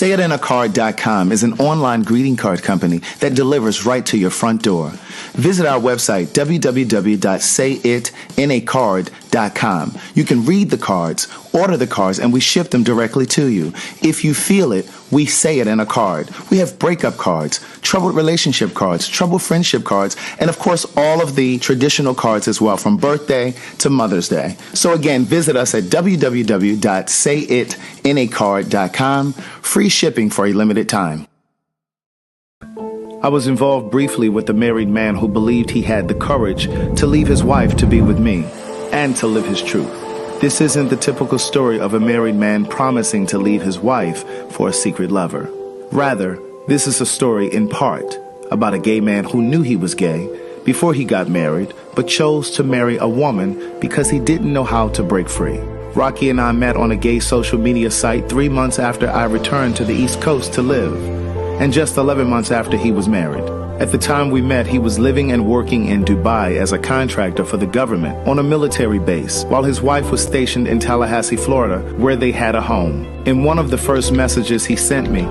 SayItInACard.com is an online greeting card company that delivers right to your front door. Visit our website, www.sayItInACard.com. You can read the cards, order the cards, and we ship them directly to you. If you feel it, we say it in a card. We have breakup cards, troubled relationship cards, troubled friendship cards, and of course all of the traditional cards as well, from birthday to Mother's Day. So again, visit us at www.sayItInACard.com. Free shipping for a limited time. I was involved briefly with a married man who believed he had the courage to leave his wife to be with me and to live his truth. This isn't the typical story of a married man promising to leave his wife for a secret lover. Rather, this is a story in part about a gay man who knew he was gay before he got married, but chose to marry a woman because he didn't know how to break free. Rocky and I met on a gay social media site 3 months after I returned to the East Coast to live, and just 11 months after he was married. At the time we met, he was living and working in Dubai as a contractor for the government on a military base, while his wife was stationed in Tallahassee, Florida, where they had a home. In one of the first messages he sent me,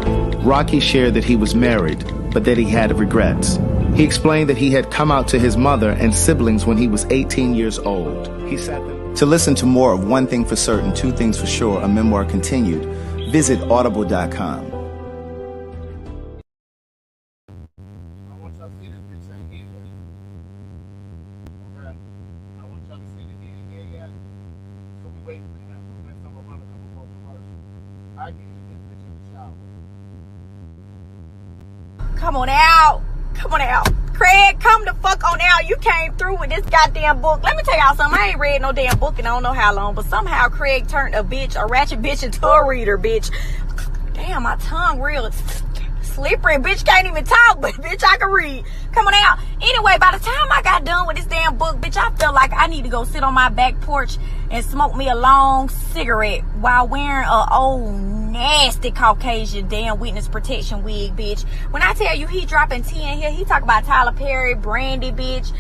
Rocky shared that he was married, but that he had regrets. He explained that he had come out to his mother and siblings when he was 18 years old. He sat them. To listen to more of One Thing for Certain, Two Things for Sure, a memoir continued, visit audible.com. Come on out. Come on out. Craig, come the fuck on out. You came through with this goddamn book. Let me tell y'all something. I ain't read no damn book in I don't know how long, but somehow Craig turned a ratchet bitch into a reader, bitch. Damn, my tongue real slippery. Bitch can't even talk, but bitch, I can read. Come on out. Anyway, by the time I got done with this damn book, bitch, I felt like I need to go sit on my back porch and smoke me a long cigarette while wearing a old nasty Caucasian damn witness protection wig, bitch. When I tell you he dropping 10 here, he talk about Tyler Perry, Brandy, bitch.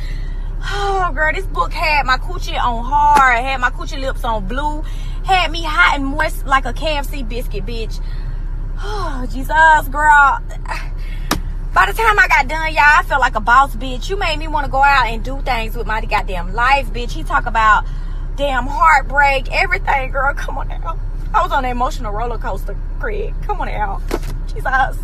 Oh, girl, this book had my coochie on hard, had my coochie lips on blue, had me hot and moist like a KFC biscuit, bitch. Oh, Jesus, girl. By the time I got done, y'all, I felt like a boss, bitch. You made me want to go out and do things with my goddamn life, bitch. He talk about damn heartbreak, everything, girl. Come on now. I was on an emotional roller coaster, Craig. Come on out. Jesus.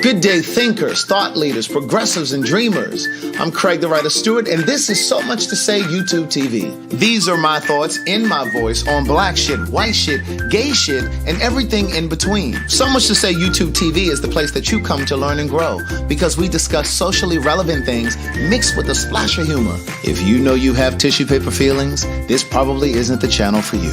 Good day, thinkers, thought leaders, progressives, and dreamers. I'm Craig the Writer Stewart, and this is So Much to Say YouTube TV. These are my thoughts in my voice on black shit, white shit, gay shit, and everything in between. So Much to Say YouTube TV is the place that you come to learn and grow, because we discuss socially relevant things mixed with a splash of humor. If you know you have tissue paper feelings, this probably isn't the channel for you.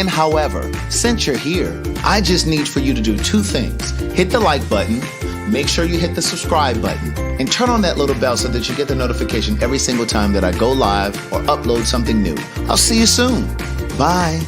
However, since you're here, I just need for you to do two things. Hit the like button, make sure you hit the subscribe button, and turn on that little bell so that you get the notification every single time that I go live or upload something new. I'll see you soon. Bye.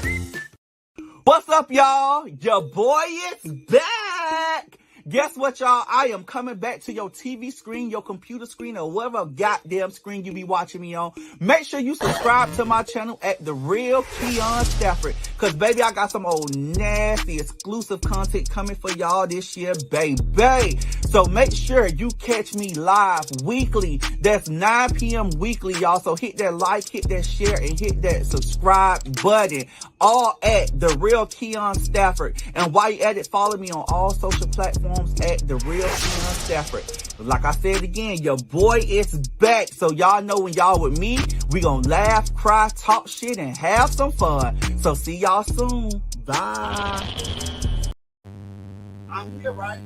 What's up, y'all? Your boy is back. Guess what, y'all? I am coming back to your TV screen, your computer screen, or whatever goddamn screen you be watching me on. Make sure you subscribe to my channel at The Real Keon Stafford. Cause baby, I got some old nasty exclusive content coming for y'all this year, baby. So make sure you catch me live weekly. That's 9 p.m. weekly, y'all. So hit that like, hit that share, and hit that subscribe button. All at The Real Keon Stafford. And while you at it, follow me on all social platforms at The Real Keon Stafford. Like I said again, your boy is back. So y'all know when y'all with me, we gonna laugh, cry, talk shit, and have some fun. So see y'all soon. Bye. I'm here, right?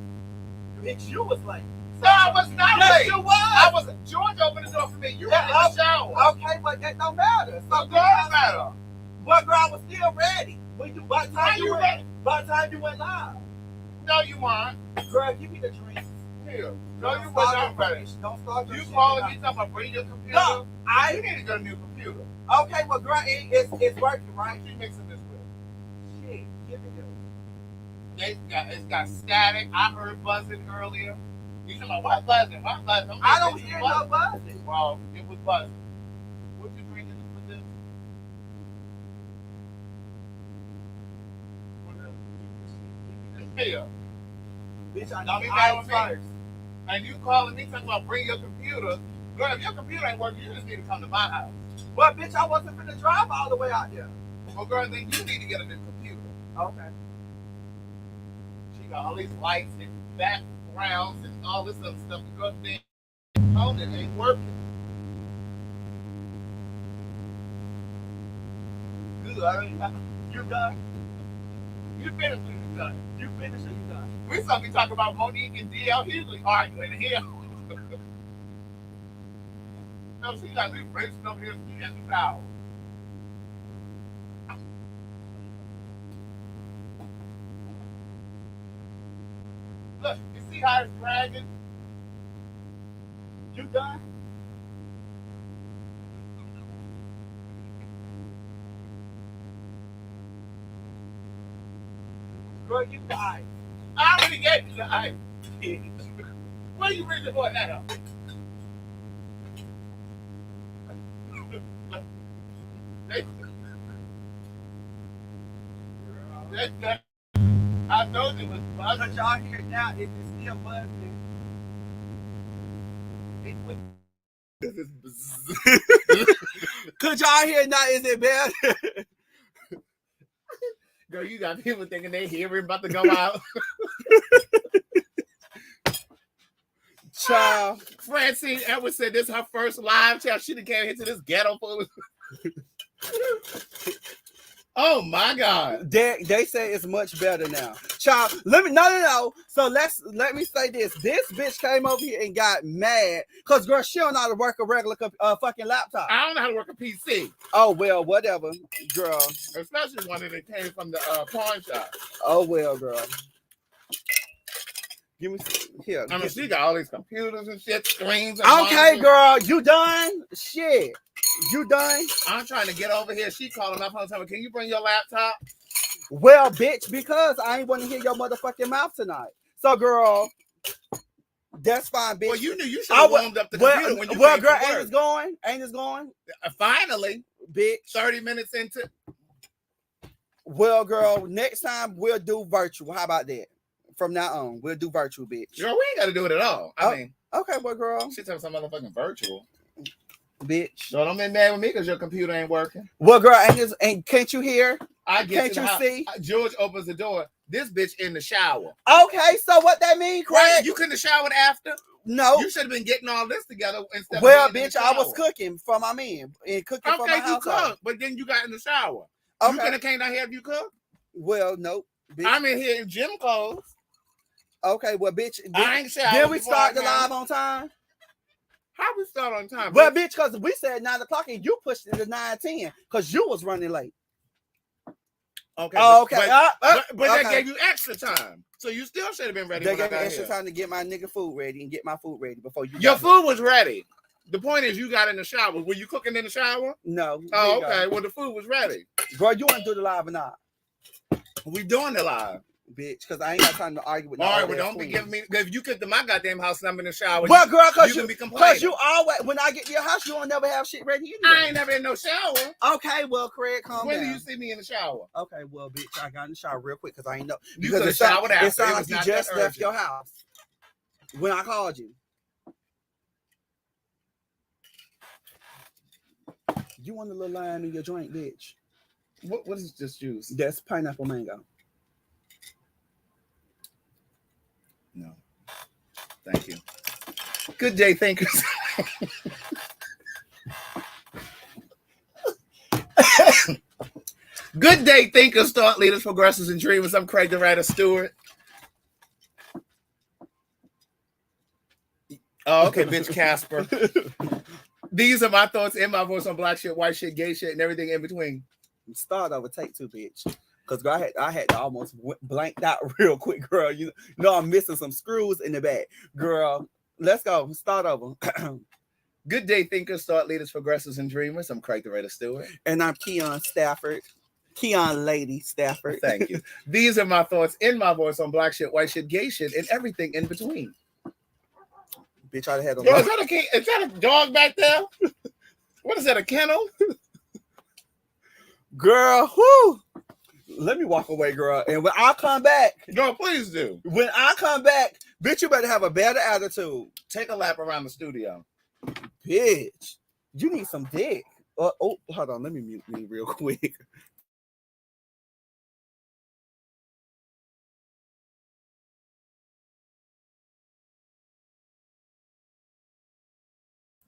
Bitch, you was late. No, I was not Yes, late. you was. I was. George opened the door for me. You were in the shower. Okay, but that don't matter. So does matter. But girl, I was still ready. By the time you ready? By the time you went live. No, you weren't. Girl, give me the drink. Here. No, you wasn't ready. Don't start your You shit calling now. me talking about bring your computer? No, You need to get a new computer. Okay, well, girl, it's working, right? What you mixing this with? Shit, give me this. It's got static. I heard buzzing earlier. You talking about what buzzing? What buzzing? I don't hear no buzzing. Well, it was buzzing. What you drinking with this? What else? Hell, Bitch, I don't be need mad eyes with me. first. And you calling me talking about bring your computer. Girl, if your computer ain't working, you just need to come to my house. But bitch, I wasn't finna drive all the way out there. Well, girl, then you need to get a new computer. Okay. She got all these lights and backgrounds and all this other stuff. The girl thing phone it ain't working. Good. You done? You finished when you done. You finished or you done? We supposed to be talking about Monique and DL Hughley arguing here. No, she got me racing up here in the tower. Look, you see how it's dragging? You done? Girl, you died. I already gave you the ice. Where you really going now? I told you it was But buzzing. y'all hear it now, it's still buzzing. Could y'all hear it now? Is it bad? Girl, you got people thinking they hearing about to go out. Child. Francine Edwards said this is her first live chat. She done came into this ghetto food. Oh my God. They say it's much better now. Child, no. So let me say this. This bitch came over here and got mad because girl, she don't know how to work a regular fucking laptop. I don't know how to work a PC. Oh well, whatever, girl. Especially one that came from the pawn shop. Oh well, girl. Give me here. I mean, she got all these computers and shit, screens. And Okay, monitors. girl, you done? Shit, you done? I'm trying to get over here. She calling up on time. Can you bring your laptop? Well, bitch, because I ain't want to hear your motherfucking mouth tonight. So, girl, that's fine, bitch. Well, you knew you should have warmed up the computer when you well, came girl, to ain't work. it's going? Ain't it's going? Finally, Bitch. 30 minutes into. Well, girl, next time we'll do virtual. How about that? From now on, we'll do virtual, bitch. Girl, we ain't got to do it at all. I mean, Okay, well, girl, she talking some motherfucking virtual. bitch. So don't be mad with me because your computer ain't working. Well, girl, and can't you hear? I get Can't to the you house. see? George opens the door. This bitch in the shower. Okay, so what that mean, Craig? Right? You couldn't have showered after? No. You should have been getting all this together instead Well, of being in bitch, the I was shower. cooking for my man and cooking for my Okay, you household. cooked, but then you got in the shower. You Okay. could have came down here if you cooked. Well, nope. Bitch. I'm in here in gym clothes. Okay, well, bitch. I ain't showered. Then we before start I the came. live on time. How we start on time? Well, bitch? bitch, because we said 9 o'clock and you pushed it to 9:10 because you was running late. Okay. Oh, but- okay. But that Okay. gave you extra time. So you still should have been ready. They when I gave me got extra here. time to get my nigga food ready and get my food ready before you. Your got food was ready. The point is you got in the shower. Were you cooking in the shower? here. No. Oh, Here you okay. Well, the food was ready. go. Bro, you want to do the live or not, We doing the live. bitch? Because I ain't got time to argue with. All no right, old well, ass don't be queen. giving me. If you cooked in my goddamn house and I'm in the shower, Well, girl, because you you, can be complaining. always, when I get to your house, you don't never have shit ready I anyway. ain't never in no shower. Okay, well, Craig, calm When down. do you see me in the shower? Okay, well, bitch, I got in the shower real quick because I ain't know. You Because coulda it sound- showered after. it sounded It like was you not just that left urgent. your house when I called you. You want a little lime in your drink, bitch? What is this juice? That's pineapple mango. No. Thank you. Good day, thinkers. Good day, thinkers, thought leaders, progressives, and dreamers. I'm Craig the Writer Stewart. Oh, okay, bitch Casper. These are my thoughts in my voice on black shit, white shit, gay shit, and everything in between. Start over, take two, bitch. Because girl, I had to almost blanked out real quick, girl. You know I'm missing some screws in the back, girl. Let's go. Start over. Good day, thinkers, thought leaders, progressives, and dreamers. I'm Craig the Writer Stewart. And I'm Keon Stafford. Keon Lady Stafford. Thank you. These are my thoughts in my voice on black shit, white shit, gay shit, and everything in between. Bitch, I'd have had a Yo, lot. is that a dog back there? What is that, a kennel? Girl, whoo. Let me walk away, girl. And when I come back, Girl, please do. when I come back, bitch, you better have a better attitude. Take a lap around the studio. Bitch, you need some dick. Oh, hold on. Let me mute me real quick.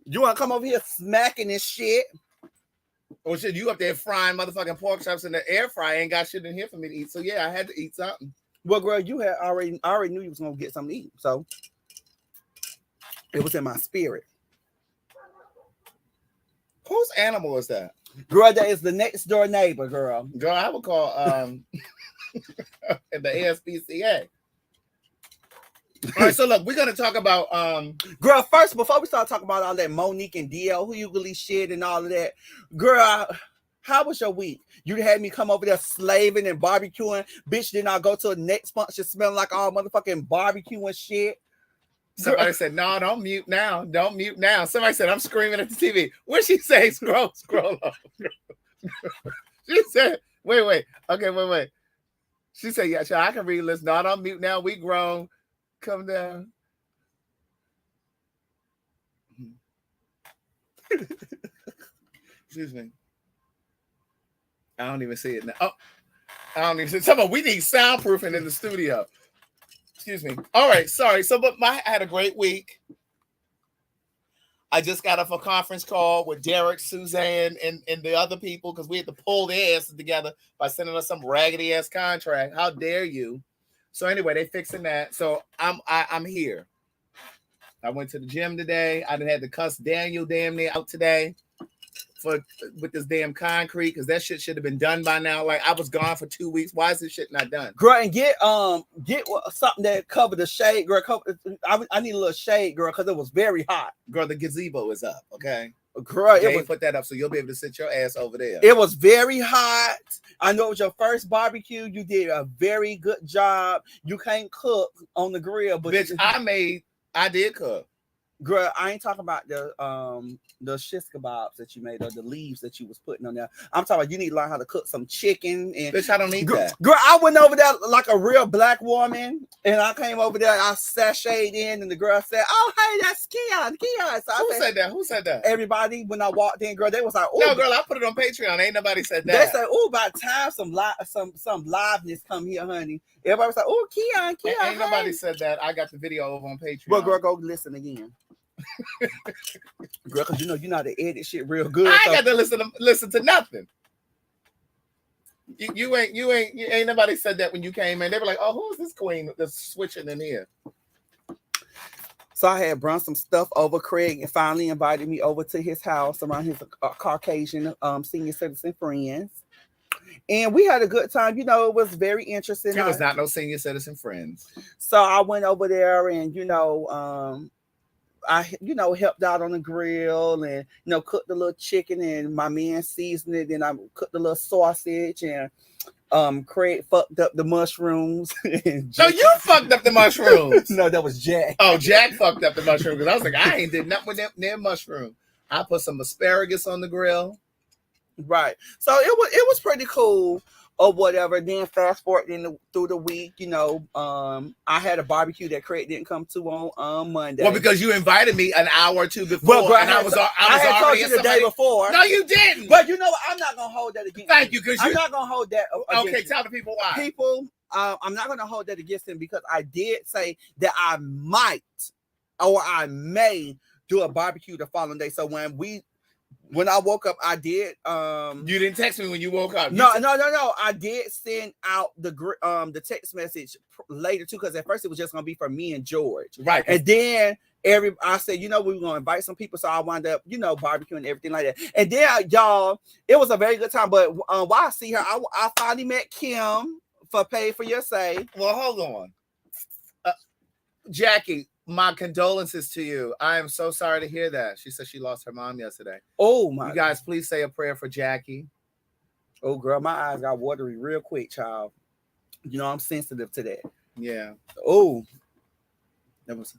You want to come over here smacking this shit? Oh shit, you up there frying motherfucking pork chops in the air fryer, ain't got shit in here for me to eat. So yeah, I had to eat something. Well, girl, you had I already knew you was gonna get something to eat, so it was in my spirit. Whose animal is that? Girl, that is the next door neighbor, girl. Girl, I would call the ASPCA. All right, so look, we're gonna talk about Girl, first, before we start talking about all that Monique and DL Hughley shit and all of that, girl, how was your week? You had me come over there slaving and barbecuing. Bitch, did not go to a next function smelling like all motherfucking barbecue and shit. Somebody said, no, don't mute now. Don't mute now. Somebody said, I'm screaming at the TV. What she say? Scroll up. She said, wait. Okay, wait. She said, yeah, I can read this. No, don't mute now. We grown. Come down. Excuse me. I don't even see it now. Oh, I don't even see it. Somebody, we need soundproofing in the studio. Excuse me. All right, sorry. So, but I had a great week. I just got off a conference call with Derek, Suzanne, and the other people because we had to pull their asses together by sending us some raggedy ass contract. How dare you? So anyway, they fixing that. So I'm here. I went to the gym today. I done had to cuss Daniel damn near out today with this damn concrete because that shit should have been done by now. Like I was gone for 2 weeks. Why is this shit not done? Girl, and get something that cover the shade, girl. I need a little shade, girl, because it was very hot. Girl, the gazebo is up. Okay. Girl, Jay, put that up so you'll be able to sit your ass over there. It was very hot. I know it was your first barbecue. You did a very good job. You can't cook on the grill, but bitch, I did cook. Girl, I ain't talking about the shish kebabs that you made or the leaves that you was putting on there. I'm talking about you need to learn how to cook some chicken. And bitch, I don't need that. Girl, I went over there like a real black woman, and I came over there. I sashayed in, and the girl said, "Oh, hey, that's Keon." So Who said that? Everybody. When I walked in, girl, they was like, "Oh, no, girl, I put it on Patreon. Ain't nobody said that." They said, "Oh, about time some liveness come here, honey." Everybody was like, "Oh, Keon." Ain't nobody said that. I got the video over on Patreon. Well, girl, go listen again. Girl, because you know you know how to edit shit real good. I ain't got to listen to nothing. You ain't nobody said that when you came in. They were like, "Oh, who's this queen that's switching in here?" So I had brought some stuff over. Craig and finally invited me over to his house around his Caucasian senior citizen friends. And we had a good time. You know, it was very interesting. There was not no senior citizen friends. So I went over there and, I helped out on the grill and, cooked the little chicken and my man seasoned it. And I cooked the little sausage and Craig fucked up the mushrooms. So you fucked up the mushrooms? No, that was Jack. Oh, Jack fucked up the mushrooms because I was like, I ain't did nothing with them mushroom. I put some asparagus on the grill. Right. So it was pretty cool or whatever. Then fast forward through the week, I had a barbecue that Craig didn't come to on Monday. Well, because you invited me an hour or two before. Well, girl, and I had told you the day before. No, you didn't. But you know what? I'm not gonna hold that against Thank you, because I'm not gonna hold that against okay, tell the people why. People, I'm not gonna hold that against him because I did say that I might or I may do a barbecue the following day. So when I woke up, I did. You didn't text me when you woke up. No. I did send out the text message later too, because at first it was just gonna be for me and George, right? And then I said, we were gonna invite some people, so I wound up, barbecuing and everything like that. And then y'all, it was a very good time. But while I see her, I finally met Kim for Pay for Your Say. Well, hold on, Jackie. My condolences to you. I am so sorry to hear that. She said she lost her mom yesterday. Oh my! You guys, please say a prayer for Jackie. Oh, girl, my eyes got watery real quick, child. I'm sensitive to that. Yeah. Oh, that was.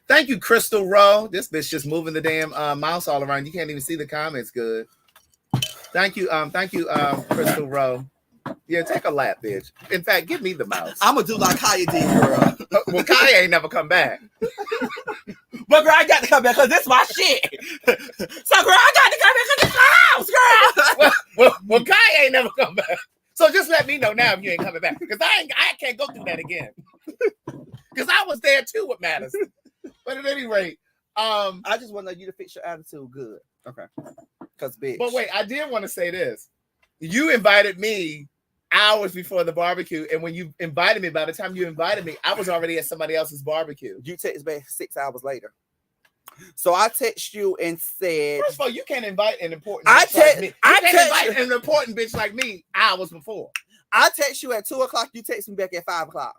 Thank you, Crystal Rowe. This bitch just moving the damn mouse all around. You can't even see the comments good. Thank you, Crystal Rowe. Yeah, take a lap, bitch. In fact, give me the mouse. I'm gonna do like Kaya did, girl. Well, Kaya ain't never come back. But girl, I got to come back because this is my shit. So girl, I got to come back because it's my house, girl. well, Kaya ain't never come back. So just let me know now if you ain't coming back, because I can't go through that again. Because I was there too with Madison. But at any rate, I just want you to fix your attitude good. Okay. Because bitch. But wait, I did want to say this. You invited me hours before the barbecue, and when you invited me, by the time you invited me, I was already at somebody else's barbecue. You text back 6 hours later. So I text you and said, first of all, you can't invite an important bitch like me. You can't invite an important bitch like me hours before. I text you at 2:00. You text me back at 5:00.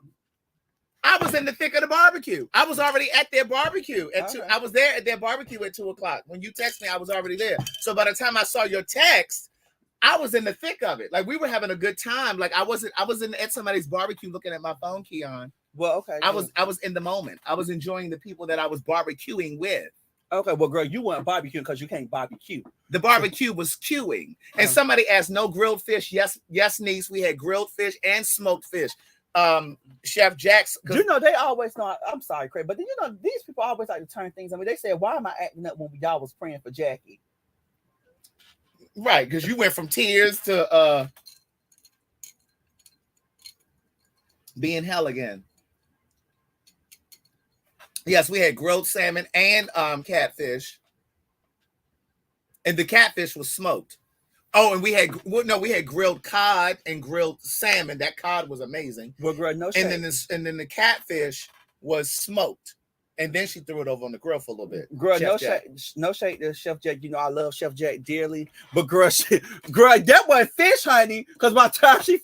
I was in the thick of the barbecue. I was already at their barbecue at 2. I was there at their barbecue at 2:00. When you text me, I was already there. So by the time I saw your text, I was in the thick of it. Like we were having a good time. Like I wasn't at somebody's barbecue looking at my phone, Keon. Well, okay. I was in the moment. I was enjoying the people that I was barbecuing with. Okay, well, girl, you weren't barbecuing because you can't barbecue. The barbecue was queuing. And somebody asked, no grilled fish. Yes, niece. We had grilled fish and smoked fish. Chef Jack's. You know, they always know. I'm sorry, Craig, but you know, these people always like to turn things. I mean, they said, why am I acting up when y'all was praying for Jackie? Right, because you went from tears to being hell again. Yes, we had grilled salmon and catfish. And the catfish was smoked. Oh, and we had grilled cod and grilled salmon. That cod was amazing. Well, girl, no shade. And then the catfish was smoked. And then she threw it over on the grill for a little bit. Girl, no shade to Chef Jack. You know I love Chef Jack dearly. But girl, that wasn't fish, honey. Because by the time she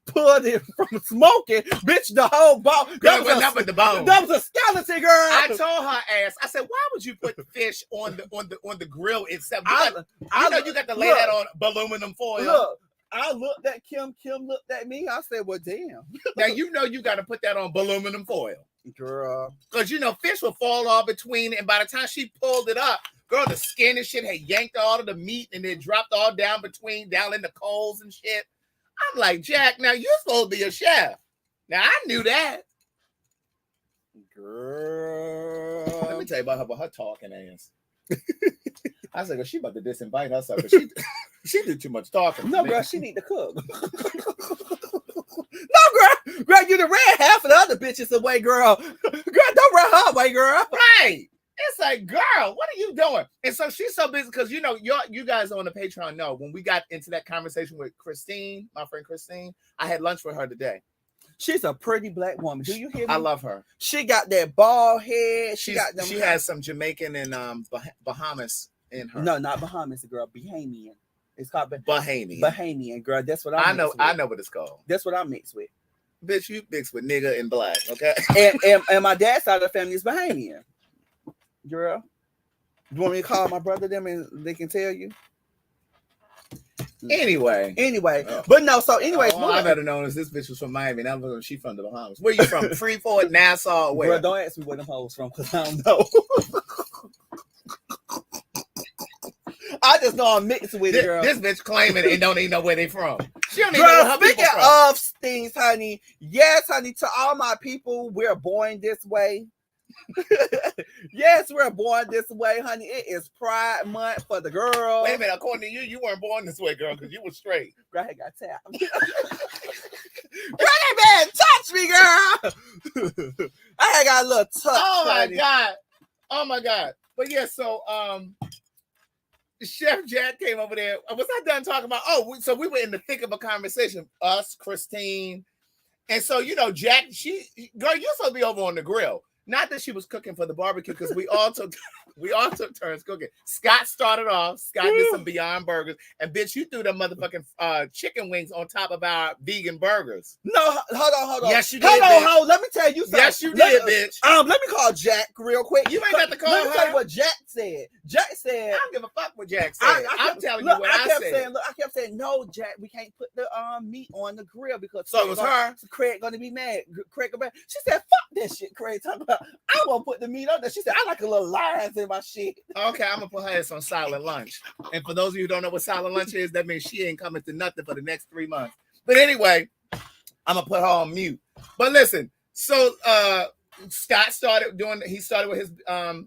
pulled it from smoking, bitch, the whole bone. That was nothing but the bone. That was a skeleton, girl. I told her ass. I said, why would you put the fish on the grill itself? You got to lay that on aluminum foil. Look, I looked at Kim. Kim looked at me. I said, well, damn. Now you got to put that on aluminum foil. Girl, because fish will fall all between, and by the time she pulled it up, girl, the skin and shit had yanked all of the meat and it dropped all down in the coals and shit. I'm like, Jack, now you're supposed to be a chef. Now I knew that. Girl, let me tell you about her talking ass. I said, she about to disinvite herself. She do too much talking. No, girl, she need to cook. No, girl, you done ran half of the other bitches away, girl. Girl, don't run her away, girl. Right. It's like, girl, what are you doing? And so she's so busy because you guys on the Patreon know when we got into that conversation with Christine, my friend Christine, I had lunch with her today. She's a pretty black woman. Do you hear me? I love her. She got that bald head. She has some Jamaican and Bahamas in her. No, not Bahamas, girl. Bahamian. It's called Bahamian. Bahamian, girl. That's what I know. I know what it's called. That's what I mix with. Bitch, you mix with nigga and black, okay? and my dad's side of the family is Bahamian. Girl, you want me to call my brother them and they can tell you? Anyway, but no. So, anyways, I better know this bitch was from Miami. Now she from the Bahamas. Where you from? Freeport, Nassau, where? Girl, don't ask me where them hoes from because I don't know. I just know I'm mixed with it, girl. This bitch claiming and don't even know where they from. She don't even know her people from. Speaking of things, honey, yes, honey, to all my people, we're born this way. Yes, we're born this way, honey. It is Pride Month for the girls. Wait a minute, according to you weren't born this way, girl, because you were straight. Girl, I got tapped. Girl, that man touched me, girl. I got a little touch. Oh my god. But yeah, so Chef Jack came over there. Was I done talking about? So we were in the thick of a conversation. Us, Christine, and so Jack. Girl, you're supposed to be over on the grill. Not that she was cooking for the barbecue, because we all took turns cooking. Scott started off. Scott did some Beyond Burgers, and bitch, you threw the motherfucking chicken wings on top of our vegan burgers. No, hold on. Yes, you did. Hold on. Let me tell you something. Yes, you did, bitch. Let me call Jack real quick. You ain't got to call her. Let me tell you what Jack said. Jack said, I don't give a fuck what Jack said. I'm telling you what I said. I kept saying, no, Jack, we can't put the meat on the grill because so it was her. Craig gonna be mad. Craig gonna be mad. She said, fuck that shit, Craig. Talk about I won't put the meat on there. She said, I like a little lines in my shit. Okay, I'm gonna put her ass on silent lunch. And for those of you who don't know what silent lunch is, that means she ain't coming to nothing for the next 3 months. But anyway, I'm gonna put her on mute. But listen, so Scott started with his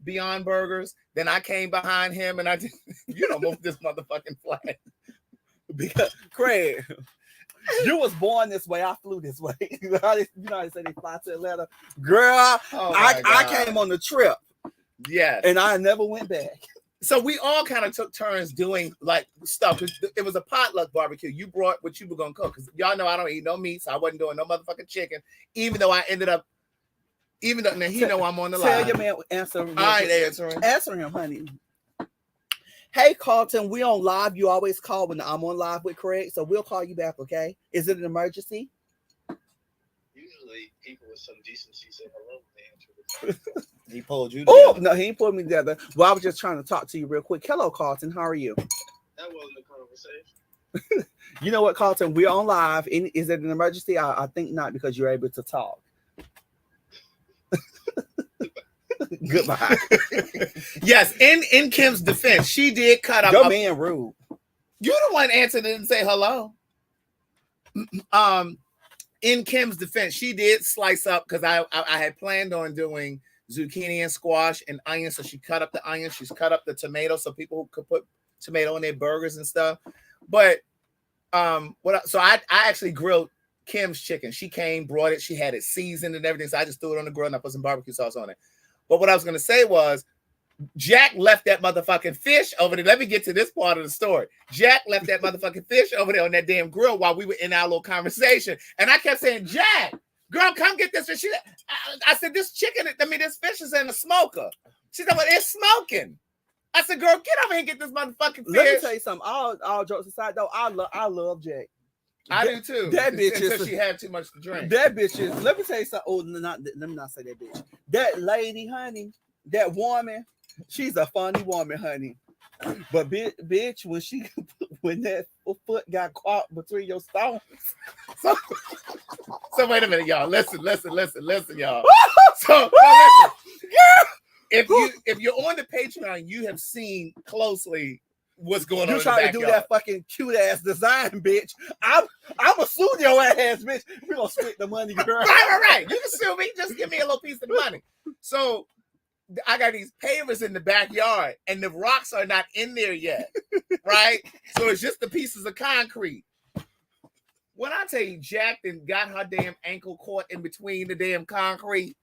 Beyond Burgers. Then I came behind him and I just, move this motherfucking flag. Because Craig, you was born this way. I flew this way. You know how they say they fly to Atlanta. Girl, I came on the trip. Yes. And I never went back. So we all kind of took turns doing like stuff. It was a potluck barbecue. You brought what you were gonna cook. Because y'all know I don't eat no meat, so I wasn't doing no motherfucking chicken. Even though now he know I'm on the line. Tell your man answer. I ain't answering. Answer him, honey. Hey Carlton, we on live. You always call when I'm on live with Craig, so we'll call you back, okay? Is it an emergency? Usually people with some decency say hello when they answer. He pulled you together. Oh, no, he ain't pulled me together. Well, I was just trying to talk to you real quick. Hello, Carlton. How are you? That wasn't a conversation. You know what, Carlton? We're on live. Is it an emergency? I think not, because you're able to talk. Goodbye. Yes, in Kim's defense, she did cut up. You're being rude. You're the one answered it and say hello. In Kim's defense, she did slice up because I had planned on doing zucchini and squash and onions. So she cut up the onions. She's cut up the tomato so people could put tomato in their burgers and stuff. But so I actually grilled Kim's chicken. She came, brought it. She had it seasoned and everything. So I just threw it on the grill and I put some barbecue sauce on it. But what I was going to say was, Jack left that motherfucking fish over there. Let me get to this part of the story. Jack left that motherfucking fish over there on that damn grill while we were in our little conversation. And I kept saying, Jack, girl, come get this fish. I said, this fish is in the smoker. She said, well, it's smoking. I said, girl, get over here and get this motherfucking fish. Let me tell you something. All jokes aside, though, I love Jack. I do too. That bitch until she had too much to drink. That bitch is. Let me tell you something. Oh, let me not say that bitch. That lady, honey. That woman. She's a funny woman, honey. But bitch, when that foot got caught between your stones. So wait a minute, y'all. Listen, y'all. So listen. If you're on the Patreon, you have seen closely what's going on. You trying to do that fucking cute ass design, bitch. I'm gonna sue your ass, bitch. We're gonna split the money, girl. Right. You can sue me. Just give me a little piece of the money. So I got these pavers in the backyard, and the rocks are not in there yet, right? So it's just the pieces of concrete. When I tell you, Jack then got her damn ankle caught in between the damn concrete.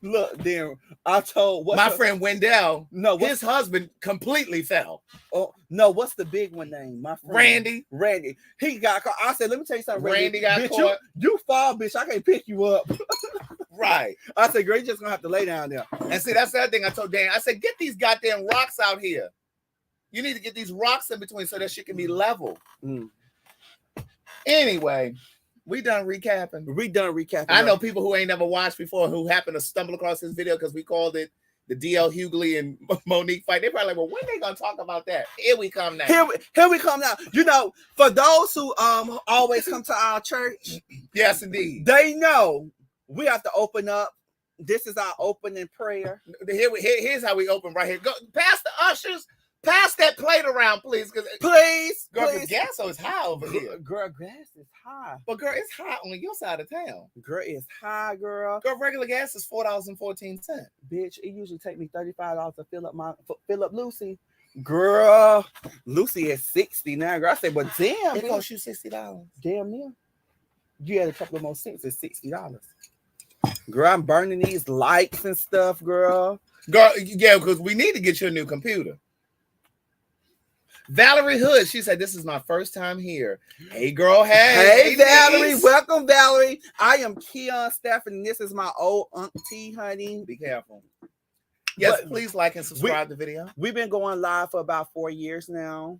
Look, damn, I told my friend Wendell, his husband completely fell. Oh, no, what's the big one name? My friend Randy. He got caught. I said, let me tell you something, Randy got bitch, caught. You fall, bitch. I can't pick you up. Right. I said, girl, you just gonna have to lay down there. And see, that's the other thing I told Dan. I said, get these goddamn rocks out here. You need to get these rocks in between so that shit can be level. Anyway, we done recapping. I know people who ain't never watched before who happen to stumble across this video because we called it the DL Hughley and Monique fight. They're probably like, well, when they gonna talk about that? Here we come now. Here we come now. You know, for those who always come to our church, yes, indeed, they know we have to open up. This is our opening prayer. Here's how we open right here. Go past the ushers. Pass that plate around, please. Please. Girl, because gas is high over here. Girl, gas is high. But girl, it's high on your side of town. Girl, it's high, girl. Girl, regular gas is $4.14. Bitch, it usually take me $35 to fill up Lucy. Girl, Lucy is 60 now. Girl, I said, but damn. It costs you $60. Damn near. You had a couple of more cents. It's $60. Girl, I'm burning these lights and stuff, girl. Girl, yeah, because we need to get you a new computer. Valerie Hood, she said, this is my first time here. Hey, girl. Hey, Valerie. Welcome, Valerie. I am Keon Stafford, and this is my old Unktie, honey. Be careful. Yes, please like and subscribe to the video. We've been going live for about 4 years now.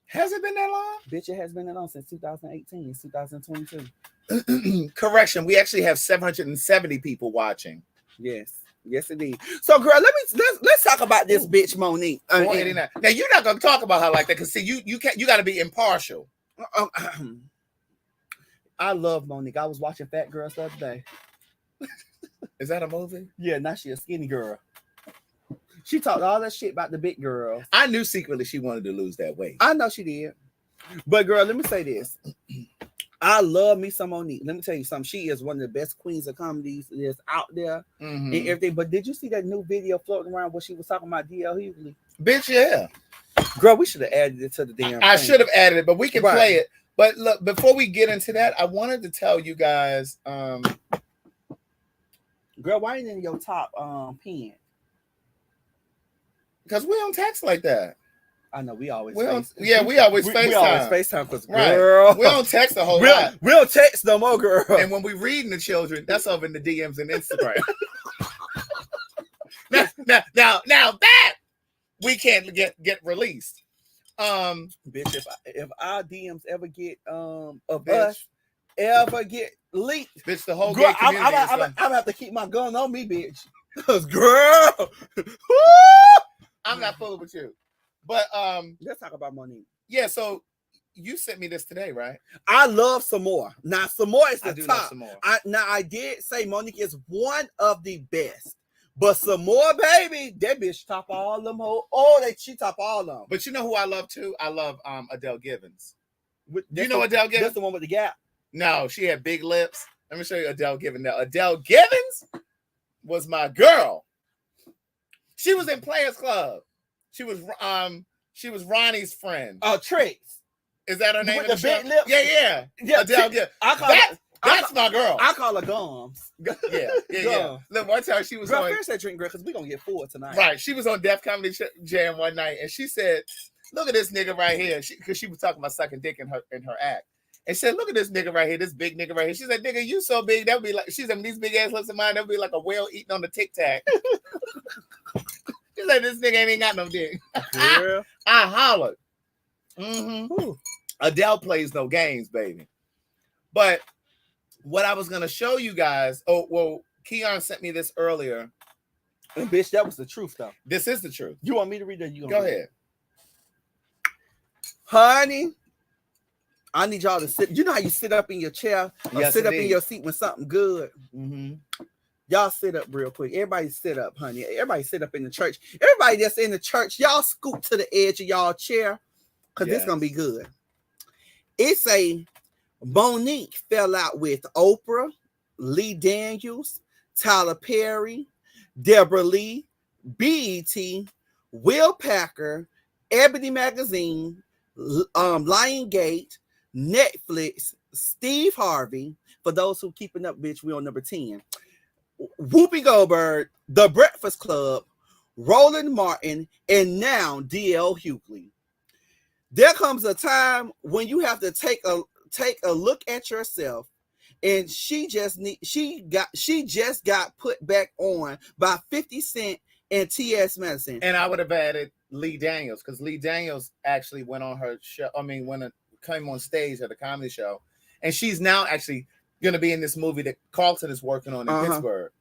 Has it been that long? Bitch, it has been that long since 2018. It's 2022. Correction, we actually have 770 people watching. Yes. Yes, indeed. So, girl, let's talk about this bitch Monique. 489. Now you're not gonna talk about her like that because see, you got to be impartial. I love Monique. I was watching Fat Girls the other day. Is that a movie? Yeah, now she a skinny girl. She talked all that shit about the big girls. I knew secretly she wanted to lose that weight. I know she did. But girl, let me say this. I love me some Monique. Let me tell you something. She is one of the best queens of comedies that's out there and everything. But did you see that new video floating around where she was talking about D.L. Hughley? Bitch, yeah. Girl, we should have added it to the damn I thing. should have added it, but we can play it. But look, before we get into that, I wanted to tell you guys. Girl, why ain't in your top pen? Because we don't text like that. I know we always we always FaceTime. We always FaceTime because girl, we don't text a whole lot. We don't text no more, girl. And when we reading the children, that's over in the DMs and Instagram. now that we can't get released. Bitch, if our DMs ever get of us ever get leaked, bitch, the whole girl, gay community. I'm gonna have to keep my gun on me, bitch. Cause girl, I'm not fooling with you. But let's talk about Monique. Yeah, so you sent me this today, right? I love some more. Now, some more is the top. Love some more. I did say Monique is one of the best. But some more, baby, that bitch top all them whole. Oh, she top all them. But you know who I love too? I love Adele Givens. You know Adele Givens? That's the one with the gap. No, she had big lips. Let me show you Adele Givens. Now, Adele Givens was my girl. She was in Players Club. She was Ronnie's friend. Oh, Tricks. Is that her name? With the big lips? Yeah. Adele Givens. That's my girl. I call her Gums. Yeah. Look, one time she was girl, on. Finish that drink, girl, because we're going to get full tonight. Right. She was on Def Comedy Jam one night, and she said, look at this nigga right here. Because she was talking about sucking dick in her act. And she said, look at this nigga right here, this big nigga right here. She said, nigga, you so big, that would be like, she said, these big ass lips of mine, that would be like a whale eating on the Tic Tac. She said, this nigga ain't got no dick. Yeah. I hollered. Adele plays no games, baby. But what I was going to show you guys, Keon sent me this earlier. And bitch, that was the truth, though. This is the truth. You want me to read that? Go ahead. Honey, I need y'all to sit. You know how you sit up in your chair or sit up in your seat when something good? Y'all sit up real quick. Everybody sit up, honey. Everybody sit up in the church. Everybody that's in the church, y'all scoot to the edge of y'all chair because this going to be good. It's a Monique fell out with Oprah, Lee Daniels, Tyler Perry, Deborah Lee, BET, Will Packer, Ebony Magazine, Lionsgate, Netflix, Steve Harvey. For those who keeping up, bitch, we on number 10. Whoopi Goldberg, The Breakfast Club, Roland Martin, and now D.L. Hughley. There comes a time when you have to take a look at yourself, and she just got put back on by 50 Cent and T.S. Madison. And I would have added Lee Daniels because Lee Daniels actually went on her show. I mean, came on stage at a comedy show, and she's now actually going to be in this movie that Carlton is working on in Pittsburgh.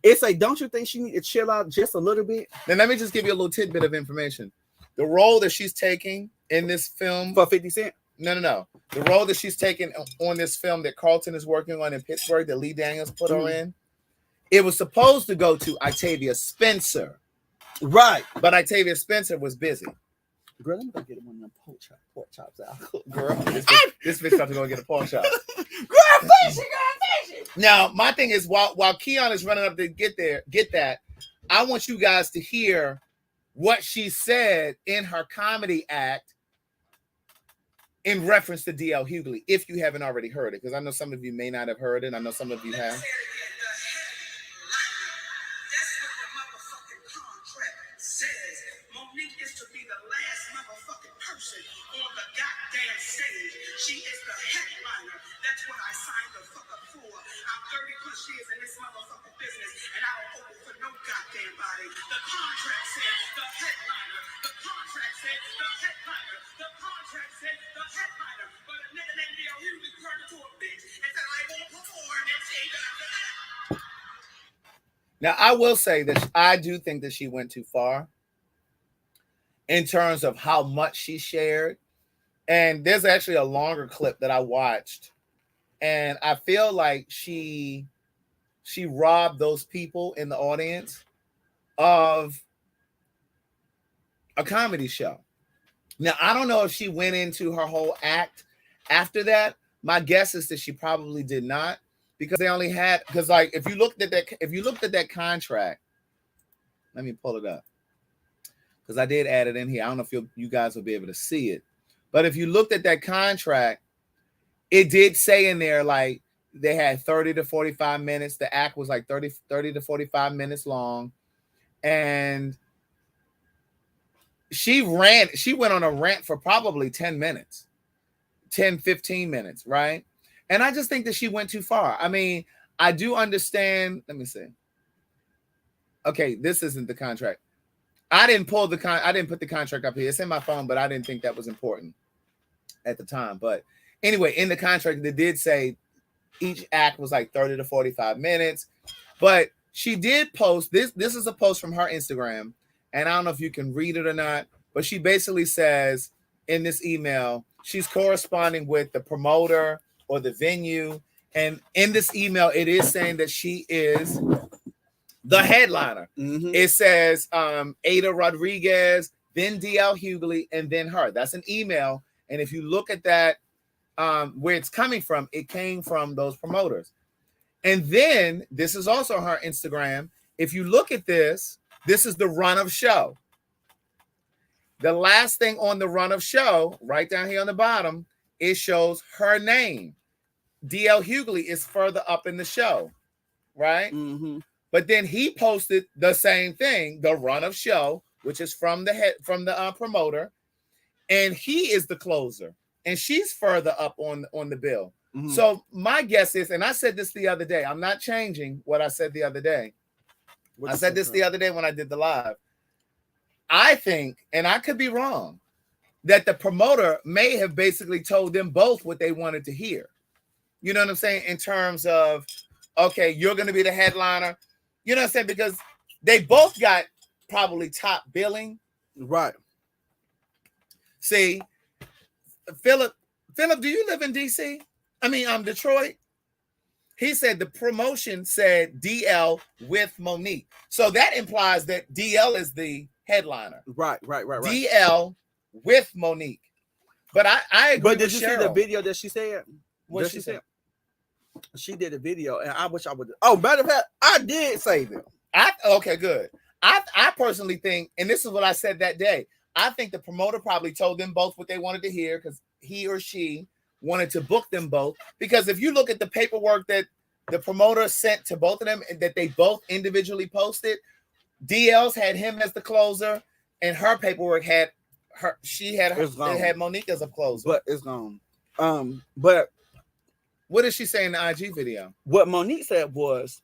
It's like, don't you think she need to chill out just a little bit? Then let me just give you a little tidbit of information. The role that she's taking in this film for 50 Cent. No. The role that she's taking on this film that Carlton is working on in Pittsburgh that Lee Daniels put her in, it was supposed to go to Octavia Spencer. Right. But Octavia Spencer was busy. Girl, let me go get one of them pork chops out. Girl, this bitch about to go get a pork chop. Girl, finish it. Now, my thing is, while Keon is running up to get that, I want you guys to hear what she said in her comedy act in reference to D.L. Hughley, if you haven't already heard it, because I know some of you may not have heard it. I know some of you have. Monique is to be the last motherfucking person on the goddamn stage. She is the headliner. That's what I signed the fuck up for. I'm 30 plus years in this motherfucking business, and I don't open for no goddamn body. The contract said the headliner. The contract said the headliner. The contract said the headliner. But a nigga named D.L. Hughley turned into a bitch and said I won't perform and say that. Now, I will say that I do think that she went too far in terms of how much she shared. And there's actually a longer clip that I watched, and I feel like she robbed those people in the audience of a comedy show. Now, I don't know if she went into her whole act after that. My guess is that she probably did not, because they only had, because like if you looked at that contract, let me pull it up, because I did add it in here. I don't know if you guys will be able to see it, but if you looked at that contract, it did say in there like they had 30 to 45 minutes. The act was like 30 to 45 minutes long, and she went on a rant for probably 10 minutes, 10, 15 minutes, right? And I just think that she went too far. I mean, I do understand. Let me see. Okay, this isn't the contract. I didn't put the contract up here. It's in my phone, but I didn't think that was important at the time. But anyway, in the contract, they did say each act was like 30 to 45 minutes. But she did post this. This is a post from her Instagram, and I don't know if you can read it or not, but she basically says in this email, she's corresponding with the promoter or the venue. And in this email, it is saying that she is the headliner. Mm-hmm. It says Ada Rodriguez, then DL Hughley, and then her. That's an email. And if you look at that, where it's coming from, it came from those promoters. And then this is also her Instagram. If you look at this, this is the run of show. The last thing on the run of show, right down here on the bottom, it shows her name. DL Hughley is further up in the show, right? Mm-hmm. But then he posted the same thing, the run of show, which is from the promoter, and he is the closer, and she's further up on the bill. Mm-hmm. So my guess is, and I said this the other day, I'm not changing what I said the other day. I said this the other day when I did the live. I think, and I could be wrong, that the promoter may have basically told them both what they wanted to hear. You know what I'm saying? In terms of, okay, you're going to be the headliner. You know what I'm saying? Because they both got probably top billing. Right. See, Philip, do you live in DC? I mean, Detroit. He said the promotion said DL with Monique. So that implies that DL is the headliner. Right. DL with Monique. But I agree. But did you see the video that she said? What she said? She did a video, and I wish I would. Oh, matter of fact, I did save it. Okay, good. I personally think, and this is what I said that day, I think the promoter probably told them both what they wanted to hear, because he or she wanted to book them both. Because if you look at the paperwork that the promoter sent to both of them, that they both individually posted, DL's had him as the closer, and her paperwork had her. She had had Monique as a closer. But it's gone. But what did she say in the IG video? What Monique said was,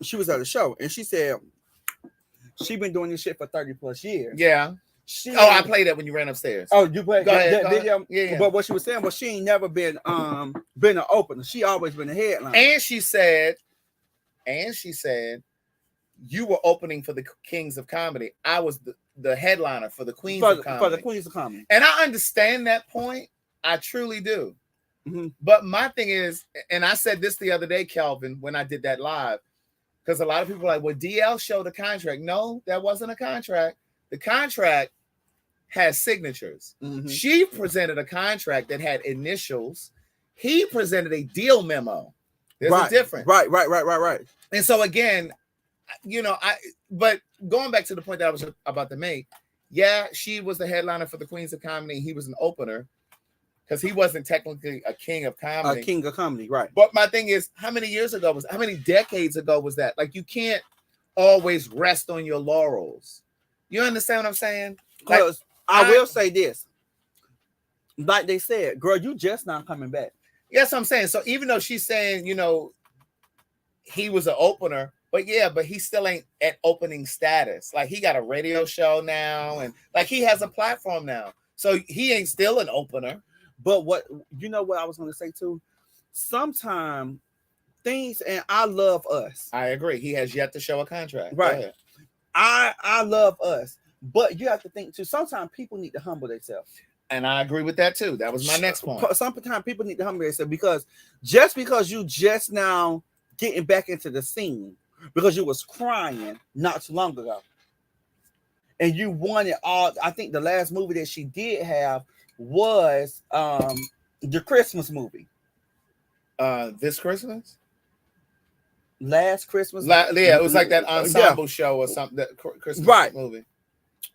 she was at a show, and she said she been doing this shit for 30 plus years. Yeah. I played that when you ran upstairs. Oh, you played that video? Yeah. But what she was saying was she ain't never been an opener. She always been a headliner. And she said, you were opening for the Kings of Comedy. I was the headliner for the Queens of Comedy. For the Queens of Comedy. And I understand that point. I truly do. Mm-hmm. But my thing is, and I said this the other day, Kelvin, when I did that live, because a lot of people are like, well, DL showed a contract. No, that wasn't a contract. The contract has signatures. Mm-hmm. She presented a contract that had initials. He presented a deal memo. There's a difference. Right. And so again, but going back to the point that I was about to make, yeah, she was the headliner for the Queens of Comedy. He was an opener, because he wasn't technically a king of comedy. A king of comedy, right. But my thing is, how many decades ago was that? Like, you can't always rest on your laurels. You understand what I'm saying? Because I will say this. Like they said, girl, you just not coming back. Yes, I'm saying. So even though she's saying, he was an opener, but he still ain't at opening status. Like, he got a radio show now, and like he has a platform now. So he ain't still an opener. But what I was going to say too, sometimes things, and I love Us. I agree. He has yet to show a contract. Right. I love Us. But you have to think too, sometimes people need to humble themselves. And I agree with that too. That was my next point. Sometimes people need to humble themselves because you just now getting back into the scene because you was crying not too long ago. And you wanted all, I think the last movie that she did have was the Christmas movie. This Christmas? Last Christmas? Yeah, it was like that ensemble show or something, that Christmas movie.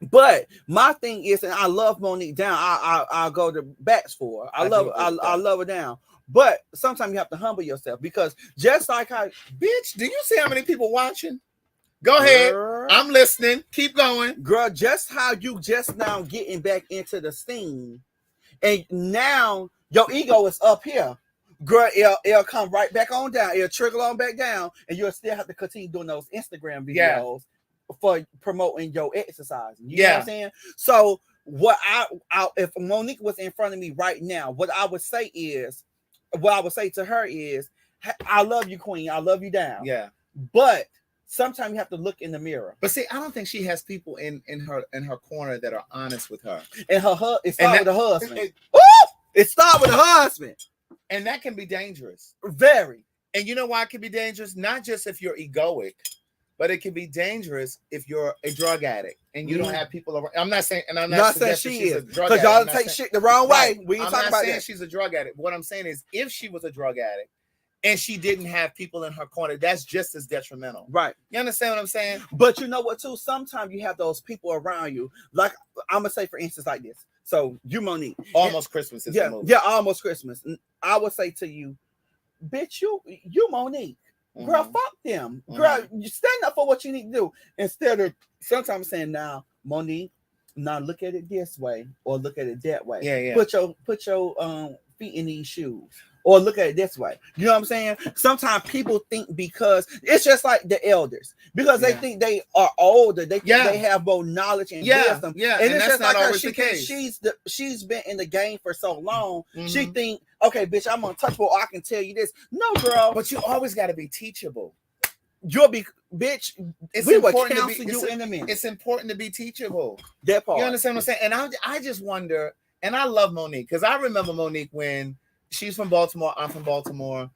But my thing is, and I love Monique down. I'll go to bats for her. I love her down. But sometimes you have to humble yourself because just like how, bitch, do you see how many people watching? Go ahead. I'm listening. Keep going. Girl, just how you just now getting back into the scene, and now your ego is up here. Girl, it'll come right back on down. It'll trickle on back down, and you'll still have to continue doing those Instagram videos for promoting your exercise. You know what I'm saying? So what I if Monique was in front of me right now, what I would say to her is, I love you, Queen. I love you down. Yeah. But sometimes you have to look in the mirror. But see, I don't think she has people in her corner that are honest with her. And it starts with the husband. It starts with the husband. And that can be dangerous. Very. And you know why it can be dangerous? Not just if you're egoic, but it can be dangerous if you're a drug addict and you don't have people around. I'm not saying she's a drug addict. Because y'all take shit the wrong way. We ain't talking about that. She's a drug addict. What I'm saying is, if she was a drug addict and she didn't have people in her corner, that's just as detrimental. Right. You understand what I'm saying? But you know what, too? Sometimes you have those people around you. Like, I'm going to say, for instance, like this. So, you, Monique. Almost Christmas is the movie. Yeah, Almost Christmas. I would say to you, bitch, you Monique. Girl, fuck them. Girl, you stand up for what you need to do. Instead of sometimes saying, now, Monique, now look at it this way or look at it that way. Yeah. Put your feet in these shoes. Or look at it this way. You know what I'm saying? Sometimes people think because it's just like the elders, because they think they are older, they think they have more knowledge and wisdom. Yeah, and it's that's just not like always her. the case. She's been in the game for so long. She think, okay, bitch, I'm untouchable. I can tell you this. No, girl, but you always got to be teachable. You'll be, bitch. We will counsel you in a minute. It's important to be teachable. That part. You understand what I'm saying? And I just wonder, and I love Monique because I remember Monique when. She's from Baltimore. I'm from Baltimore.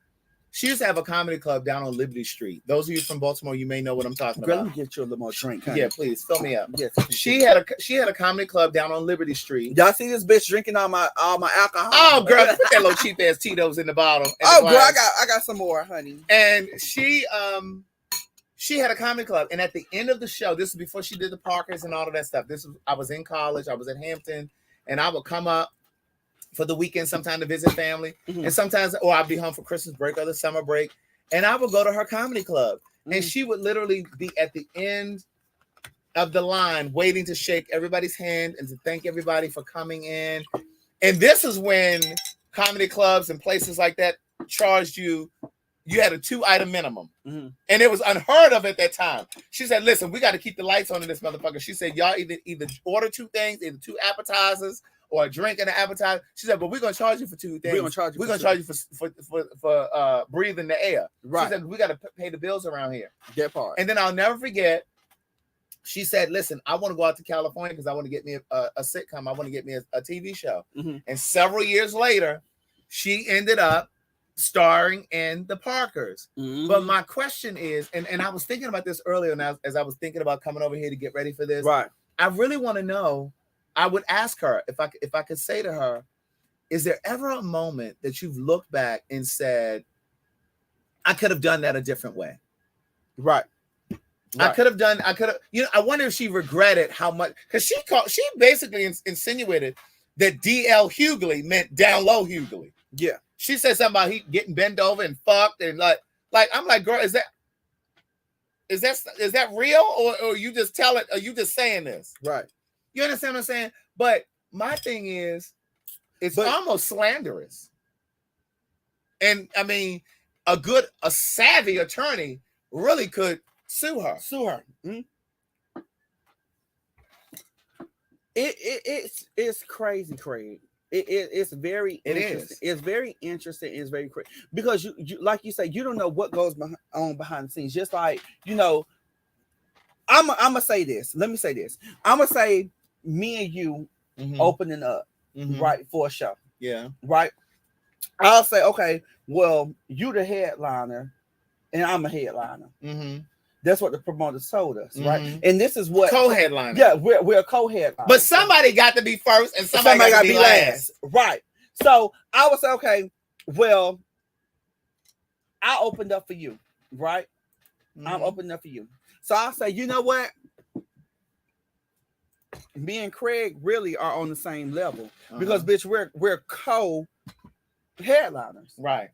She used to have a comedy club down on Liberty Street. Those of you from Baltimore, you may know what I'm talking about. Let me get you a little more drink. Honey. Yeah, please fill me up. Yes. She had a comedy club down on Liberty Street. Y'all see this bitch drinking all my alcohol? Oh, girl, put that little cheap ass Tito's in the bottle. Oh, girl, I got some more, honey. And she had a comedy club, and at the end of the show, this is before she did the Parkers and all of that stuff. I was in college. I was at Hampton, and I would come up for the weekend sometime to visit family. And sometimes, or I'd be home for Christmas break or the summer break. And I would go to her comedy club. And she would literally be at the end of the line waiting to shake everybody's hand and to thank everybody for coming in. And this is when comedy clubs and places like that charged you had a 2-item minimum. And it was unheard of at that time. She said, listen, we got to keep the lights on in this motherfucker. She said, y'all either order 2 things, either 2 appetizers, or a drink and an appetizer. She said, but we're gonna charge you for 2 things. We're gonna charge you for breathing the air. Right. She said, we gotta pay the bills around here. That part. And then I'll never forget, she said, listen, I want to go out to California because I want to get me a sitcom. I want to get me a TV show. And several years later, she ended up starring in the Parkers. But my question is, and I was thinking about this earlier now as I was thinking about coming over here to get ready for this. Right. I really want to know. I would ask her if I could say to her, is there ever a moment that you've looked back and said, I could have done that a different way? Right. I could have, I wonder if she regretted how much, because she basically insinuated that DL Hughley meant down low Hughley. Yeah. She said something about he getting bent over and fucked and like I'm like, girl, is that real or you just tell it? Or you just saying this? Right. You understand what I'm saying? But my thing is, it's almost slanderous. And I mean, a savvy attorney really could sue her. It's crazy, Craig. It's very interesting. It's very interesting. It's very crazy because you like you say, you don't know what goes on behind the scenes. Just like, you know, I'm gonna say this. Let me say this. I'm gonna say me and you opening up right for a show. Yeah. Right. I'll say, okay, well, you the headliner and I'm a headliner. That's what the promoters told us, right? And this is what co-headliner. Yeah, we're a co-headliner. But somebody got to be first and somebody got to be last. Right. So I would say, okay, well, I opened up for you, right? I'm opening up for you. So I'll say, you know what? Me and Craig really are on the same level because, bitch, we're co-headliners. Right.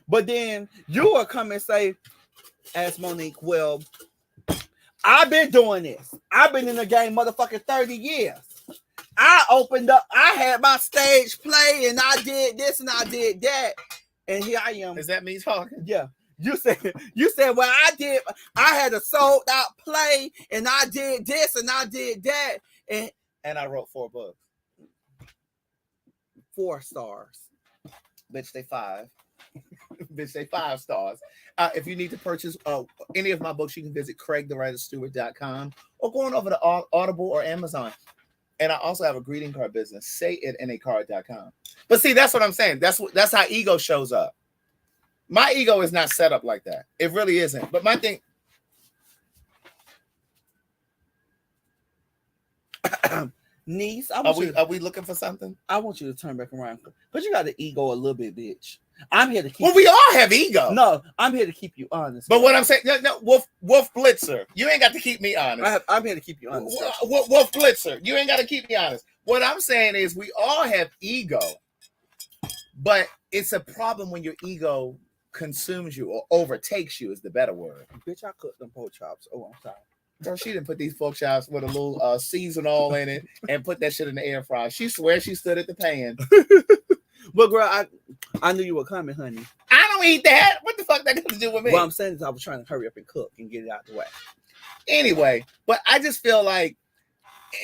But then you will come and say, ask Monique, well, I've been doing this. I've been in the game motherfucking 30 years. I opened up, I had my stage play and I did this and I did that. And here I am. Is that me talking? Yeah. You said, well, I had a sold out play and I did this and I did that. And I wrote 4 books. 4 stars. Bitch, they 5. Bitch, they 5 stars. If you need to purchase any of my books, you can visit CraigTheWriterStewart.com or going over to Audible or Amazon. And I also have a greeting card business, sayitnacard.com. But see, that's what I'm saying. That's how ego shows up. My ego is not set up like that. It really isn't. But my thing. Niece, are we looking for something? I want you to turn back around because you got the ego a little bit, bitch. I'm here to keep. Well, we all have ego. No, I'm here to keep you honest. But what I'm saying, no, Wolf Blitzer, you ain't got to keep me honest. I'm here to keep you honest. Wolf Blitzer, you ain't got to keep me honest. What I'm saying is, we all have ego, but it's a problem when your ego consumes you or overtakes you. Is the better word. Bitch, I cooked them pork chops. Oh, I'm sorry. Girl, she didn't put these pork chops with a little season all in it and put that shit in the air fryer. She swears she stood at the pan. But girl, I knew you were coming, honey. I don't eat that. What the fuck that got to do with me? What I'm saying is I was trying to hurry up and cook and get it out the way. Anyway, but I just feel like,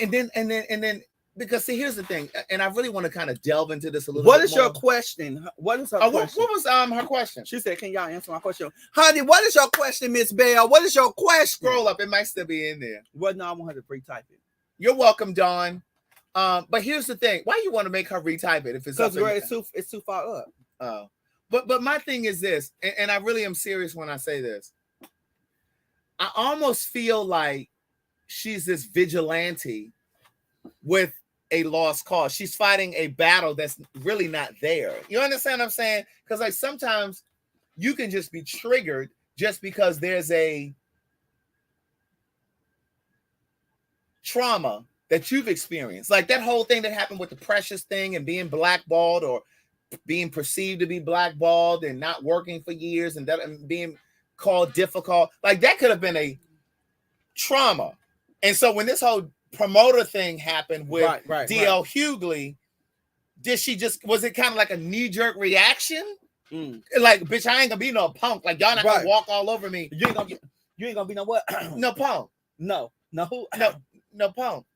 and then, because see, here's the thing, and I really want to kind of delve into this a little bit more. What is your question? What is her question? What was her question? She said, can y'all answer my question? Honey, what is your question, Miss Bell? What is your question? Scroll up. It might still be in there. Well, no, I want her to retype it. You're welcome, Dawn. But here's the thing. Why you want to make her retype it if it's because it's too far up. Oh. But my thing is this, and I really am serious when I say this. I almost feel like she's this vigilante with a lost cause. She's fighting a battle that's really not there. You understand what I'm saying? Because like sometimes you can just be triggered just because there's a trauma that you've experienced. Like that whole thing that happened with the Precious thing and being blackballed or being perceived to be blackballed and not working for years and being called difficult. Like that could have been a trauma. And so when this whole promoter thing happened with DL Hughley, was it kind of like a knee-jerk reaction? Like, bitch, I ain't gonna be no punk. Like, y'all not gonna walk all over me. You ain't gonna be no what? No punk. No punk.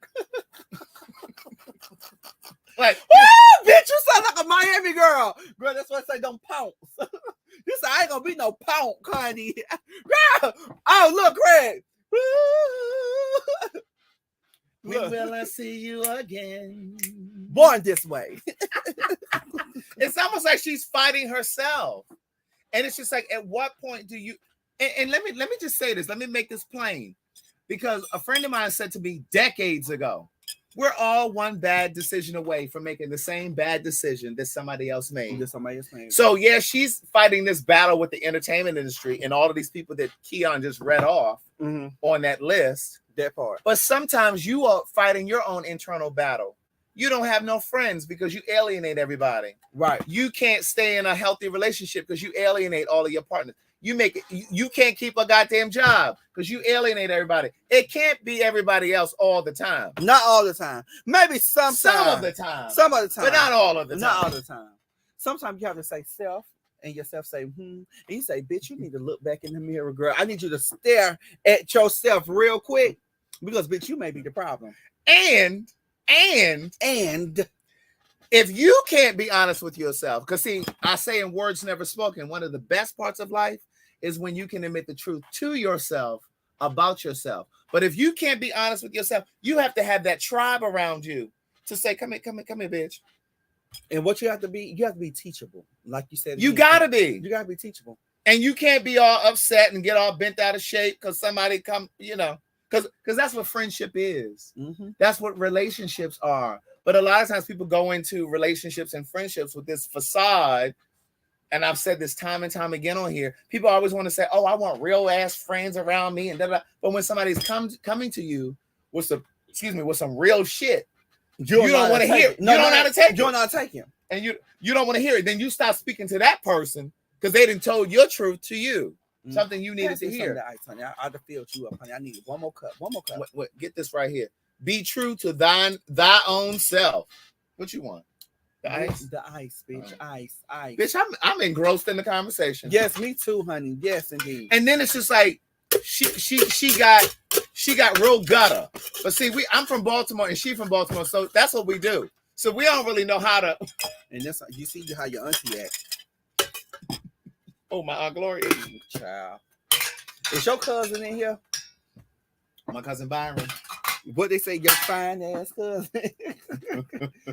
Like, woo, bitch, you sound like a Miami girl. Girl, that's why I say don't pounce. You say I ain't gonna be no punk, honey. Girl, oh look, Craig. When will I see you again? Born this way. It's almost like she's fighting herself. And it's just like, at what point do you and let me just say this, let me make this plain. Because a friend of mine said to me decades ago, we're all one bad decision away from making the same bad decision that somebody else made. So yeah, she's fighting this battle with the entertainment industry and all of these people that Keon just read off on that list. That part. But sometimes you are fighting your own internal battle. You don't have no friends because you alienate everybody. Right. You can't stay in a healthy relationship because you alienate all of your partners. You can't keep a goddamn job because you alienate everybody. It can't be everybody else all the time. Not all the time. Maybe some of the time. Some of the time. But not all of the time. Not all the time. Sometimes you have to say self and yourself say, and you say, bitch, you need to look back in the mirror, girl. I need you to stare at yourself real quick because, bitch, you may be the problem. And if you can't be honest with yourself, because see, I say in words never spoken, one of the best parts of life is when you can admit the truth to yourself about yourself. But if you can't be honest with yourself, you have to have that tribe around you to say, come here, bitch. And what you have to be teachable. Like you said, you gotta be teachable. And you can't be all upset and get all bent out of shape because somebody come, because that's what friendship is. Mm-hmm. That's what relationships are. But a lot of times people go into relationships and friendships with this facade. And I've said this time and time again on here. People always want to say, oh, I want real ass friends around me and da da. But when somebody's coming to you with some real shit, you don't want to hear it. You don't know how to take it. You don't know how to take him. And you don't want to hear it. Then you stop speaking to that person because they didn't told your truth to you. Mm-hmm. Something you needed to hear. Honey. I filled you up, honey. I need one more cup. What, get this right here. Be true to thy own self. What you want? The ice? The ice, bitch. Ice. Bitch, I'm engrossed in the conversation. Yes, me too, honey. Yes, indeed. And then it's just like she got real gutter. But see, I'm from Baltimore and she from Baltimore, so that's what we do. So we don't really know how to. And that's you see how your auntie act. Oh, my Aunt Gloria. Child. Is your cousin in here? My cousin Byron. What they say, your fine ass cousin.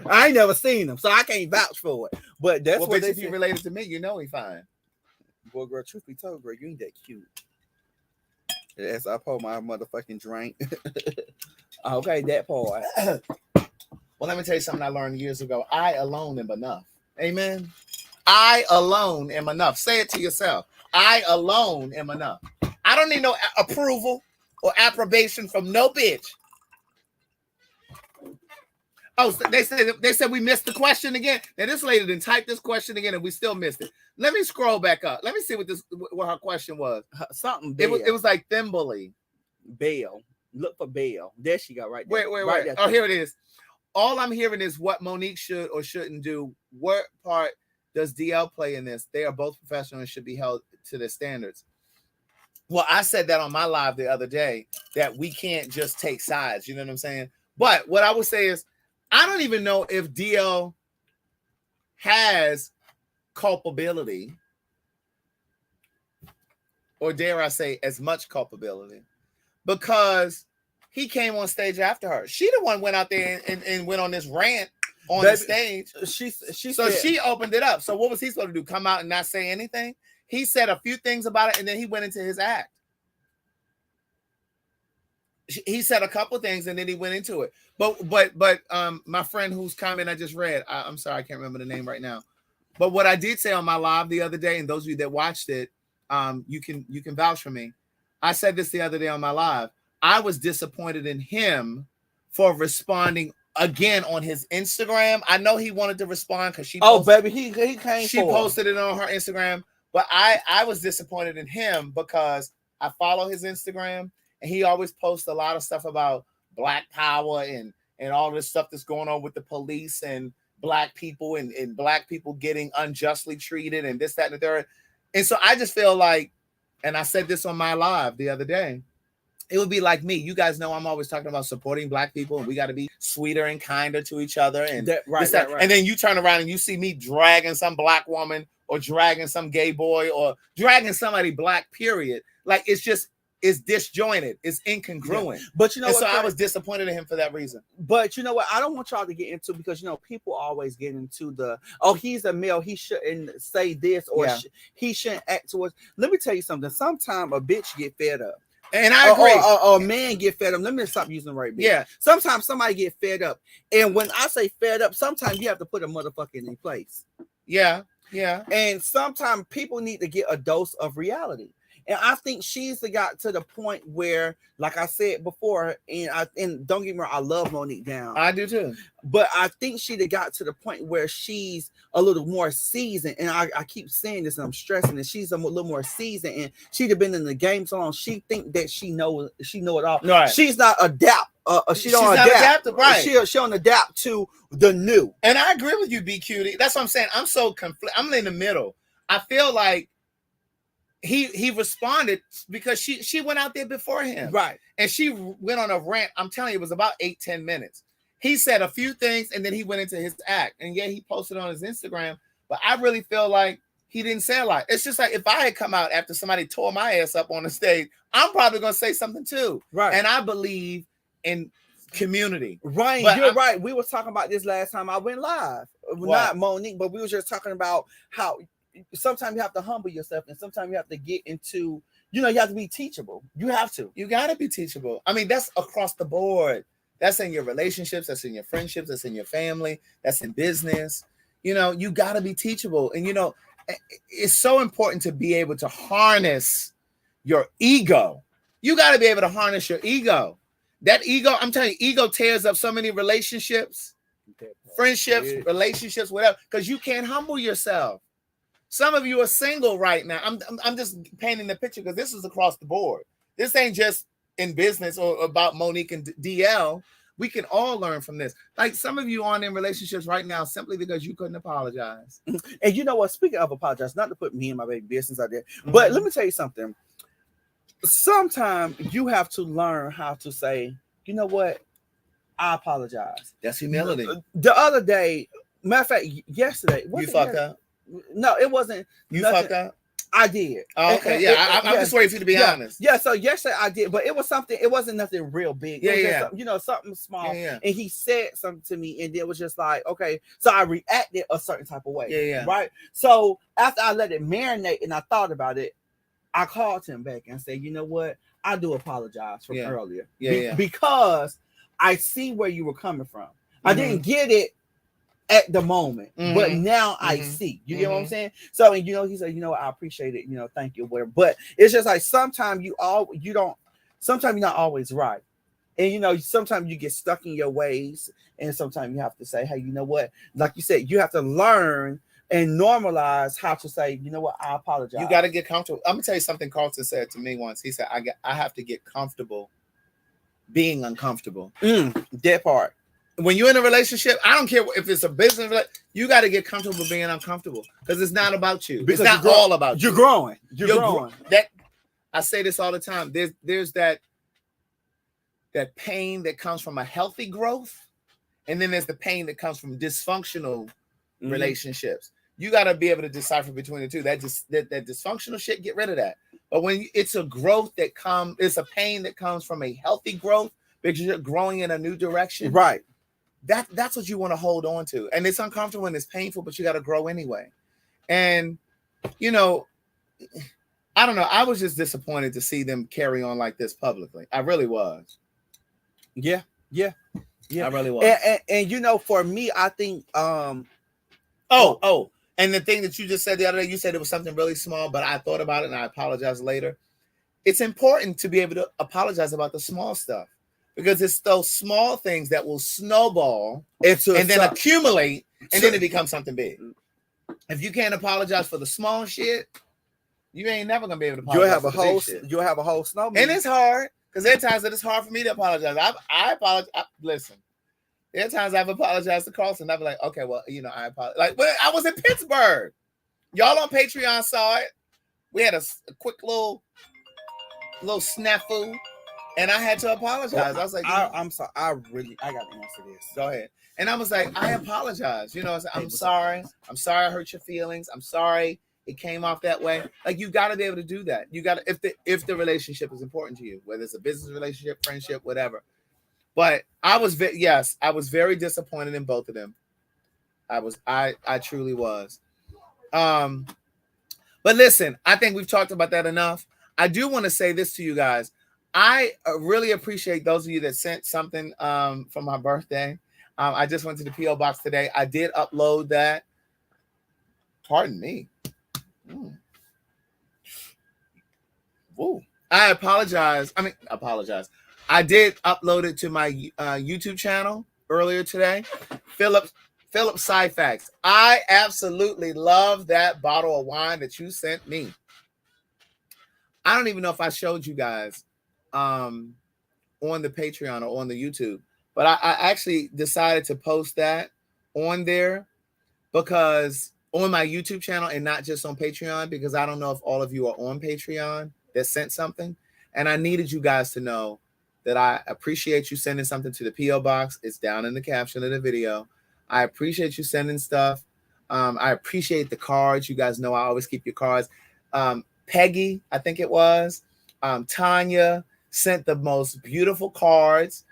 I ain't never seen him, so I can't vouch for it. But that's what they say. If you related to me, you know he fine. Boy, girl, truth be told, girl, you ain't that cute. As I pour my motherfucking drink. Okay, that part. Well, let me tell you something I learned years ago. I alone am enough. Amen. I alone am enough. Say it to yourself. I alone am enough. I don't need no approval or approbation from no bitch. Oh, they said we missed the question again. Now this lady didn't type this question again, and we still missed it. Let me scroll back up. Let me see what her question was. Something. It was like Thimbley. Bail. Look for bail. There she got right there. Wait. Right there. Oh, here it is. All I'm hearing is what Monique should or shouldn't do. What part does DL play in this? They are both professional and should be held to their standards. Well, I said that on my live the other day, that we can't just take sides. You know what I'm saying? But what I would say is, I don't even know if DL has culpability, or dare I say, as much culpability, because he came on stage after her. She the one went out there and went on this rant on the stage. She opened it up. So what was he supposed to do? Come out and not say anything? He said a few things about it, and then he went into his act. He said a couple things, and then he went into it. But my friend whose comment I just read, I'm sorry, I can't remember the name right now. But what I did say on my live the other day, and those of you that watched it, you can vouch for me. I said this the other day on my live. I was disappointed in him for responding again on his Instagram. I know he wanted to respond because she. He came. She posted it on her Instagram, but I was disappointed in him because I follow his Instagram and he always posts a lot of stuff about Black power and all this stuff that's going on with the police and Black people and Black people getting unjustly treated and this, that, and the third. And so I just feel like, and I said this on my live the other day, it would be like me. You guys know I'm always talking about supporting Black people and we got to be sweeter and kinder to each other. And right. And then you turn around and you see me dragging some Black woman or dragging some gay boy or dragging somebody Black, period. Like it's disjointed. It's incongruent. Yeah. But you know what? So I was disappointed in him for that reason. But you know what? I don't want y'all to get into, because, people always get into he's a male, he shouldn't say this or he shouldn't act towards. Let me tell you something. Sometimes a bitch get fed up. And I agree. Or a man get fed up. Let me stop using the right bitch. Yeah. Sometimes somebody get fed up. And when I say fed up, sometimes you have to put a motherfucker in place. Yeah. Yeah. And sometimes people need to get a dose of reality. And I think she's got to the point where, like I said before, and don't get me wrong, I love Monique Down. I do too. But I think she got to the point where she's a little more seasoned. And I keep saying this and I'm stressing it. She's a little more seasoned and she'd have been in the game so long. She think that she know it all. Right. She's not adapt. She's not adaptive, right? She don't adapt to the new. And I agree with you, B Cutie. That's what I'm saying. I'm so I'm in the middle. I feel like he responded because she went out there before him, right? And she went on a rant. I'm telling you, it was about 8-10 minutes, he said a few things and then he went into his act. And yeah, he posted on his Instagram, but I really feel like he didn't say a lot. It's just like if I had come out after somebody tore my ass up on the stage, I'm probably going to say something too. Right. And I believe in community. Right. But You're right. We were talking about this last time I went live. What? Not Monique, but we were just talking about how sometimes you have to humble yourself and sometimes you have to get into, you have to be teachable. You have to. You got to be teachable. I mean, that's across the board. That's in your relationships. That's in your friendships. That's in your family. That's in business. You got to be teachable. And, it's so important to be able to harness your ego. You got to be able to harness your ego. That ego, I'm telling you, ego tears up so many relationships, friendships, relationships, whatever, because you can't humble yourself. Some of you are single right now. I'm just painting the picture because this is across the board. This ain't just in business or about Monique and DL. We can all learn from this. Like some of you aren't in relationships right now simply because you couldn't apologize. And you know what? Speaking of apologize, not to put me and my baby business out there, but let me tell you something. Sometimes you have to learn how to say, you know what? I apologize. That's humility. The other day, matter of fact, yesterday. You fucked up? No, it wasn't. You fucked up? I did. Oh, okay. I'm just waiting for you to be honest. Yeah. So yesterday I did, but it was something. It wasn't nothing real big. Just, something small. Yeah. And he said something to me, and it was just like, okay. So I reacted a certain type of way. Yeah. Right. So after I let it marinate and I thought about it, I called him back and said, you know what? I do apologize from earlier. Because I see where you were coming from. I didn't get it at the moment, but now I see. You get what I'm saying? So, and he said, I appreciate it. Thank you, whatever. But it's just like sometimes sometimes you're not always right. And sometimes you get stuck in your ways, and sometimes you have to say, hey, you know what? Like you said, you have to learn and normalize how to say, you know what, I apologize. You got to get comfortable. I'm gonna tell you something Carlton said to me once. He said, I have to get comfortable being uncomfortable. That part. When you're in a relationship, I don't care if it's a business, you got to get comfortable being uncomfortable because it's not about you. Because it's not all about you. You're growing. You're growing. I say this all the time. There's that pain that comes from a healthy growth, and then there's the pain that comes from dysfunctional relationships. You got to be able to decipher between the two. That dysfunctional shit, get rid of that. But when it's a growth it's a pain that comes from a healthy growth because you're growing in a new direction. Right. That's what you want to hold on to. And it's uncomfortable and it's painful, but you got to grow anyway. And, I don't know. I was just disappointed to see them carry on like this publicly. I really was. Yeah. I really was. And for me, I think, and the thing that you just said the other day, you said it was something really small, but I thought about it and I apologized later. It's important to be able to apologize about the small stuff. Because it's those small things that will snowball and then accumulate, and then it becomes something big. If you can't apologize for the small shit, you ain't never gonna be able to apologize. You'll have a whole snowman. And it's hard because there are times that it's hard for me to apologize. I apologize. Listen, there are times I've apologized to Carlson. I'll be like, okay, well, I apologize. Like when I was in Pittsburgh, y'all on Patreon saw it. We had a quick little snafu. And I had to apologize. I was like, I'm sorry. I got to answer this. Go ahead. And I was like, I apologize. I'm sorry. I'm sorry I hurt your feelings. I'm sorry it came off that way. Like, you got to be able to do that. You got to, if the relationship is important to you, whether it's a business relationship, friendship, whatever. But I was very disappointed in both of them. I truly was. But listen, I think we've talked about that enough. I do want to say this to you guys. I really appreciate those of you that sent something for my birthday. I just went to the P.O. box today. I did upload that. Pardon me. Whoa. I apologize. I did upload it to my YouTube channel earlier today. Philip Syfax. I absolutely love that bottle of wine that you sent me. I don't even know if I showed you guys on the Patreon or on the YouTube, but I actually decided to post that on there because on my YouTube channel and not just on Patreon, because I don't know if all of you are on Patreon that sent something, and I needed you guys to know that I appreciate you sending something to the P.O. box. It's down in the caption of the video. I appreciate you sending stuff. I appreciate the cards. You guys know I always keep your cards. Peggy, I think it was, Tanya sent the most beautiful cards.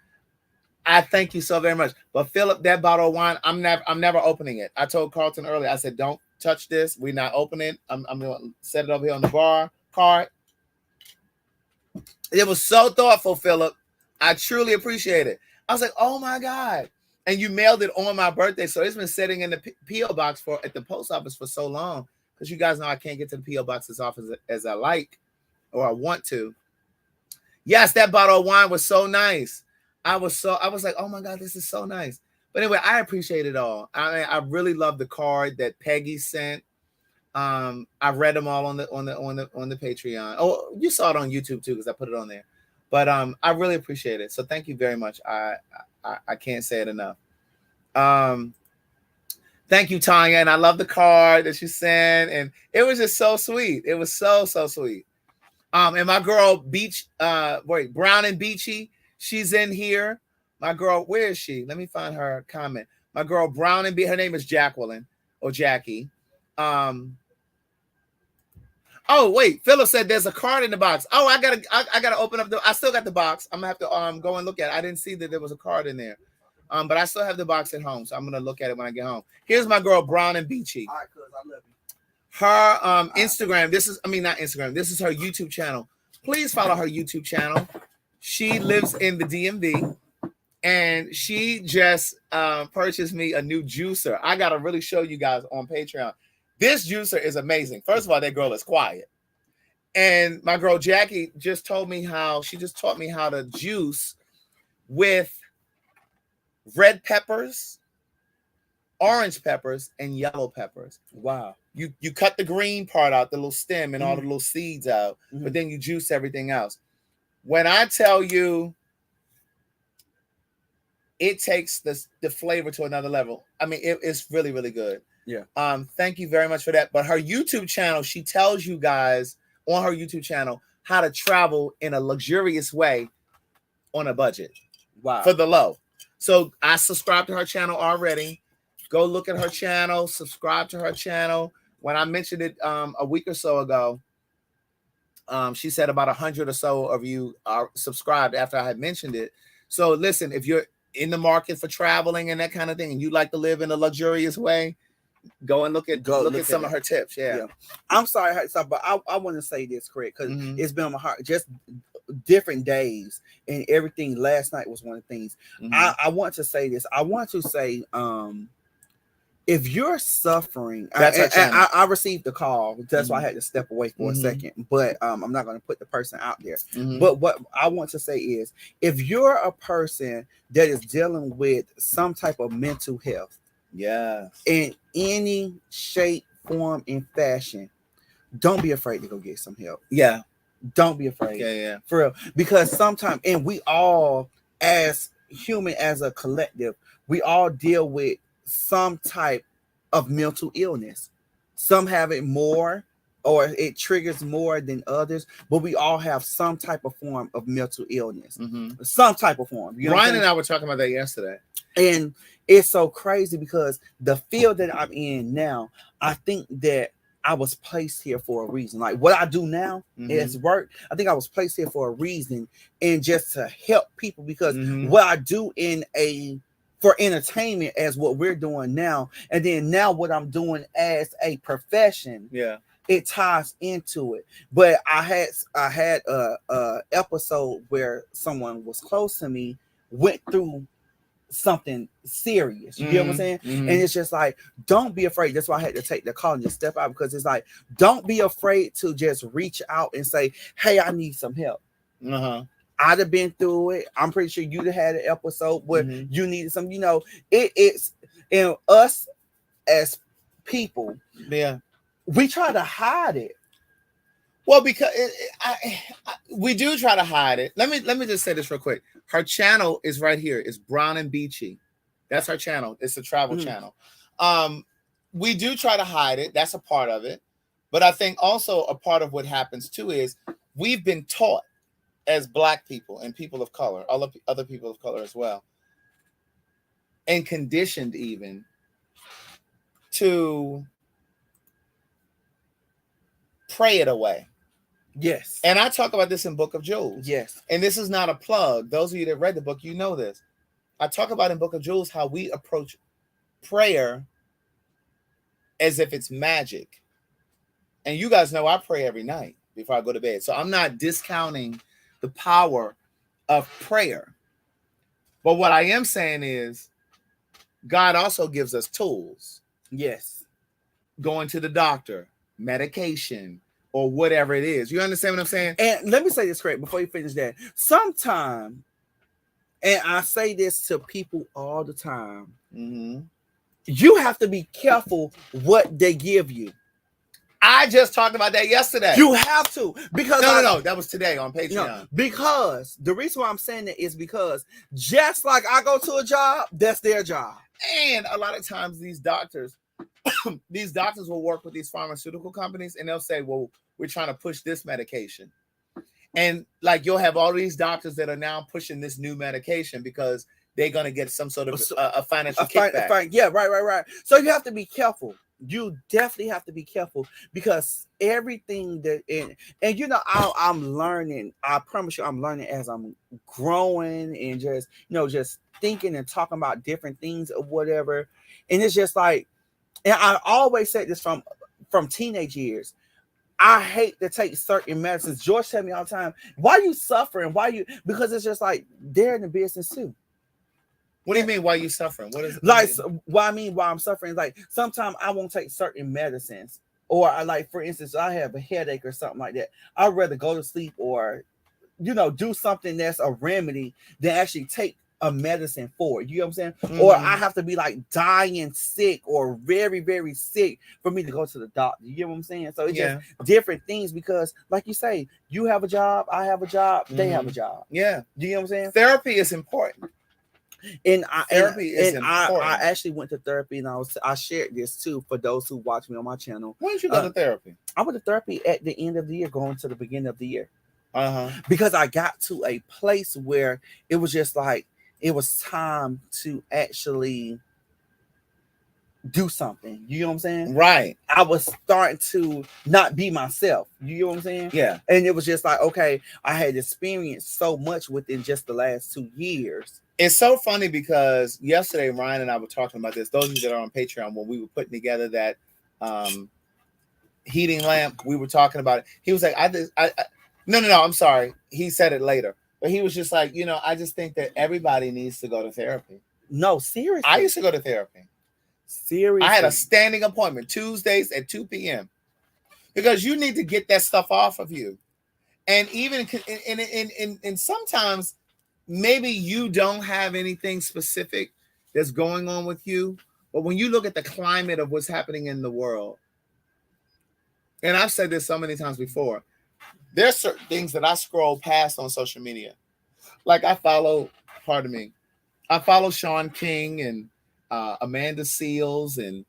I thank you so very much. But Philip, that bottle of wine, I'm never opening it. I told Carlton earlier, I said, don't touch this. We're not opening it. I'm gonna set it over here on the bar card. It was so thoughtful, Philip. I truly appreciate it. I was like, oh my God. And you mailed it on my birthday. So it's been sitting in the P.O. box at the post office for so long. Because you guys know I can't get to the P.O. box as often as I like or I want to. Yes, that bottle of wine was so nice. I was like, oh my God, this is so nice. But anyway, I appreciate it all. I really love the card that Peggy sent. I read them all on the Patreon. Oh, you saw it on YouTube too, because I put it on there. But I really appreciate it. So thank you very much. I can't say it enough. Thank you, Tanya. And I love the card that you sent. And it was just so sweet. It was so sweet. And my girl Brown and Beachy, she's in here. My girl, where is she? Let me find her comment. My girl Brown and her name is Jacqueline or Jackie. Oh, wait, Philip said there's a card in the box. Oh, I gotta open up I still got the box. I'm gonna have to go and look at it. I didn't see that there was a card in there. But I still have the box at home, so I'm gonna look at it when I get home. Here's my girl Brown and Beachy. All right, cuz I love you. Her Instagram, not Instagram, this is her YouTube channel. Please follow her YouTube channel. She lives in the DMV, and she just purchased me a new juicer. I gotta really show you guys on Patreon. This juicer is amazing. First of all, that girl is quiet. And my girl Jackie just taught me how to juice with red peppers, orange peppers, and yellow peppers. Wow. You cut the green part out, the little stem and all the little seeds out, but then you juice everything else. When I tell you it takes the flavor to another level, I mean, it's really, really good. Yeah. Thank you very much for that. But her YouTube channel, she tells you guys on her YouTube channel how to travel in a luxurious way on a budget. Wow. For the low. So I subscribed to her channel already. Go look at her channel, subscribe to her channel. When I mentioned it a week or so ago, she said about 100 or so of you are subscribed after I had mentioned it. So listen, if you're in the market for traveling and that kind of thing, and you like to live in a luxurious way, go and look at some of her tips. Yeah. I'm sorry, but I want to say this, Craig, because it's been on my heart. Just different days and everything. Last night was one of the things. I want to say this. I want to say, if you're suffering, I received the call. That's why I had to step away for a second. But I'm not going to put the person out there. But what I want to say is, if you're a person that is dealing with some type of mental health, in any shape, form, and fashion, don't be afraid to go get some help. Don't be afraid. For real. Because sometimes, and we all, as human, as a collective, we all deal with some type of mental illness. Some have it more, or it triggers more than others, but we all have some type of form of mental illness. Some type of form. You know Ryan and I were talking about that yesterday. And it's so crazy because the field that I'm in now, I think that I was placed here for a reason. Like what I do now is work. I think I was placed here for a reason, and just to help people, because what I do for entertainment as what we're doing now, and then now what I'm doing as a profession, it ties into it. But I had a episode where someone was close to me went through something serious. You get what I'm saying? And it's just like, don't be afraid. That's why I had to take the call and just step out, because it's like, don't be afraid to just reach out and say, hey, I need some help. I'd have been through it. I'm pretty sure you'd have had an episode where you needed some, it's in us as people. We try to hide it. Well, because we do try to hide it. Let me just say this real quick. Her channel is right here. It's Brown and Beachy. That's her channel. It's a travel channel. We do try to hide it. That's a part of it. But I think also a part of what happens too is we've been taught as Black people and people of color, other people of color as well, and conditioned even to pray it away. Yes. And I talk about this in Book of Jewels. Yes. And this is not a plug. Those of you that read the book, you know this. I talk about in Book of Jewels how we approach prayer as if it's magic. And you guys know I pray every night before I go to bed. So I'm not discounting the power of prayer. But what I am saying is God also gives us tools. Yes. Going to the doctor, medication, or whatever it is. You understand what I'm saying? And let me say this correct before you finish that. Sometimes, and I say this to people all the time, you have to be careful what they give you. I just talked about that yesterday. You have to, because no, that was today on Patreon. No, because the reason why I'm saying that is because just like I go to a job, that's their job. And a lot of times these doctors will work with these pharmaceutical companies and they'll say, well, we're trying to push this medication. And like you'll have all these doctors that are now pushing this new medication because they're going to get some sort of a financial kickback. Yeah, right. So you have to be careful. You definitely have to be careful because everything that and you know I'm learning. I promise you, I'm learning as I'm growing and just thinking and talking about different things or whatever. And it's just like, and I always said this from teenage years. I hate to take certain medicines. George tell me all the time, why you suffering? Because it's just like they're in the business too. What do you mean? Why you suffering? What is like? Why I'm suffering? Like sometimes I won't take certain medicines, or I like, for instance, I have a headache or something like that. I'd rather go to sleep or, do something that's a remedy than actually take a medicine for it. You know what I'm saying? Or I have to be like dying sick or very, very sick for me to go to the doctor. You get what I'm saying? So it's just different things because, like you say, you have a job, I have a job, they have a job. Yeah. Do you know what I'm saying? Therapy is important. Therapy is important. I actually went to therapy, and I shared this too for those who watch me on my channel. When did you go to therapy? I went to therapy at the end of the year, going to the beginning of the year. Because I got to a place where it was just like it was time to actually do something. You know what I'm saying? Right. I was starting to not be myself. You know what I'm saying? Yeah. And it was just like, okay, I had experienced so much within just the last 2 years. It's so funny because yesterday Ryan and I were talking about this. Those of you that are on Patreon, when we were putting together that heating lamp, we were talking about it. He was like, no, I'm sorry. He said it later. But he was just like, I just think that everybody needs to go to therapy. No, seriously. I used to go to therapy. Seriously. I had a standing appointment Tuesdays at 2 p.m. because you need to get that stuff off of you. And even and sometimes maybe you don't have anything specific that's going on with you. But when you look at the climate of what's happening in the world, and I've said this so many times before, there's certain things that I scroll past on social media. Like I follow Sean King and Amanda Seals and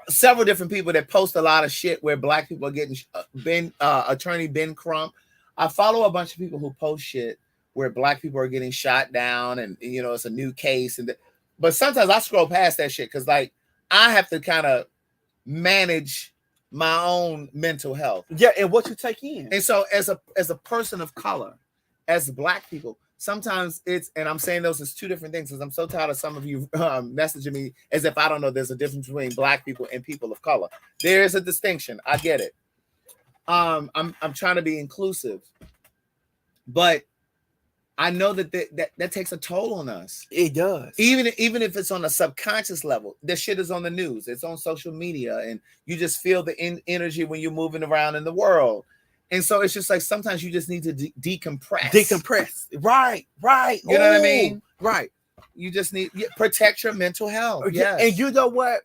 several different people that post a lot of shit where black people are getting attorney Ben Crump. I follow a bunch of people who post shit where black people are getting shot down and it's a new case. But sometimes I scroll past that shit because like I have to kind of manage my own mental health. Yeah, and what you take in. And so as a person of color, as black people, sometimes and I'm saying those as two different things because I'm so tired of some of you messaging me as if I don't know there's a difference between black people and people of color. There is a distinction. I get it. I'm trying to be inclusive, but I know that takes a toll on us. It does. Even if it's on a subconscious level, the shit is on the news. It's on social media, and you just feel the energy when you're moving around in the world. And so it's just like sometimes you just need to decompress. Right. You know what I mean? Right. You just need protect your mental health. Yeah. And you know what?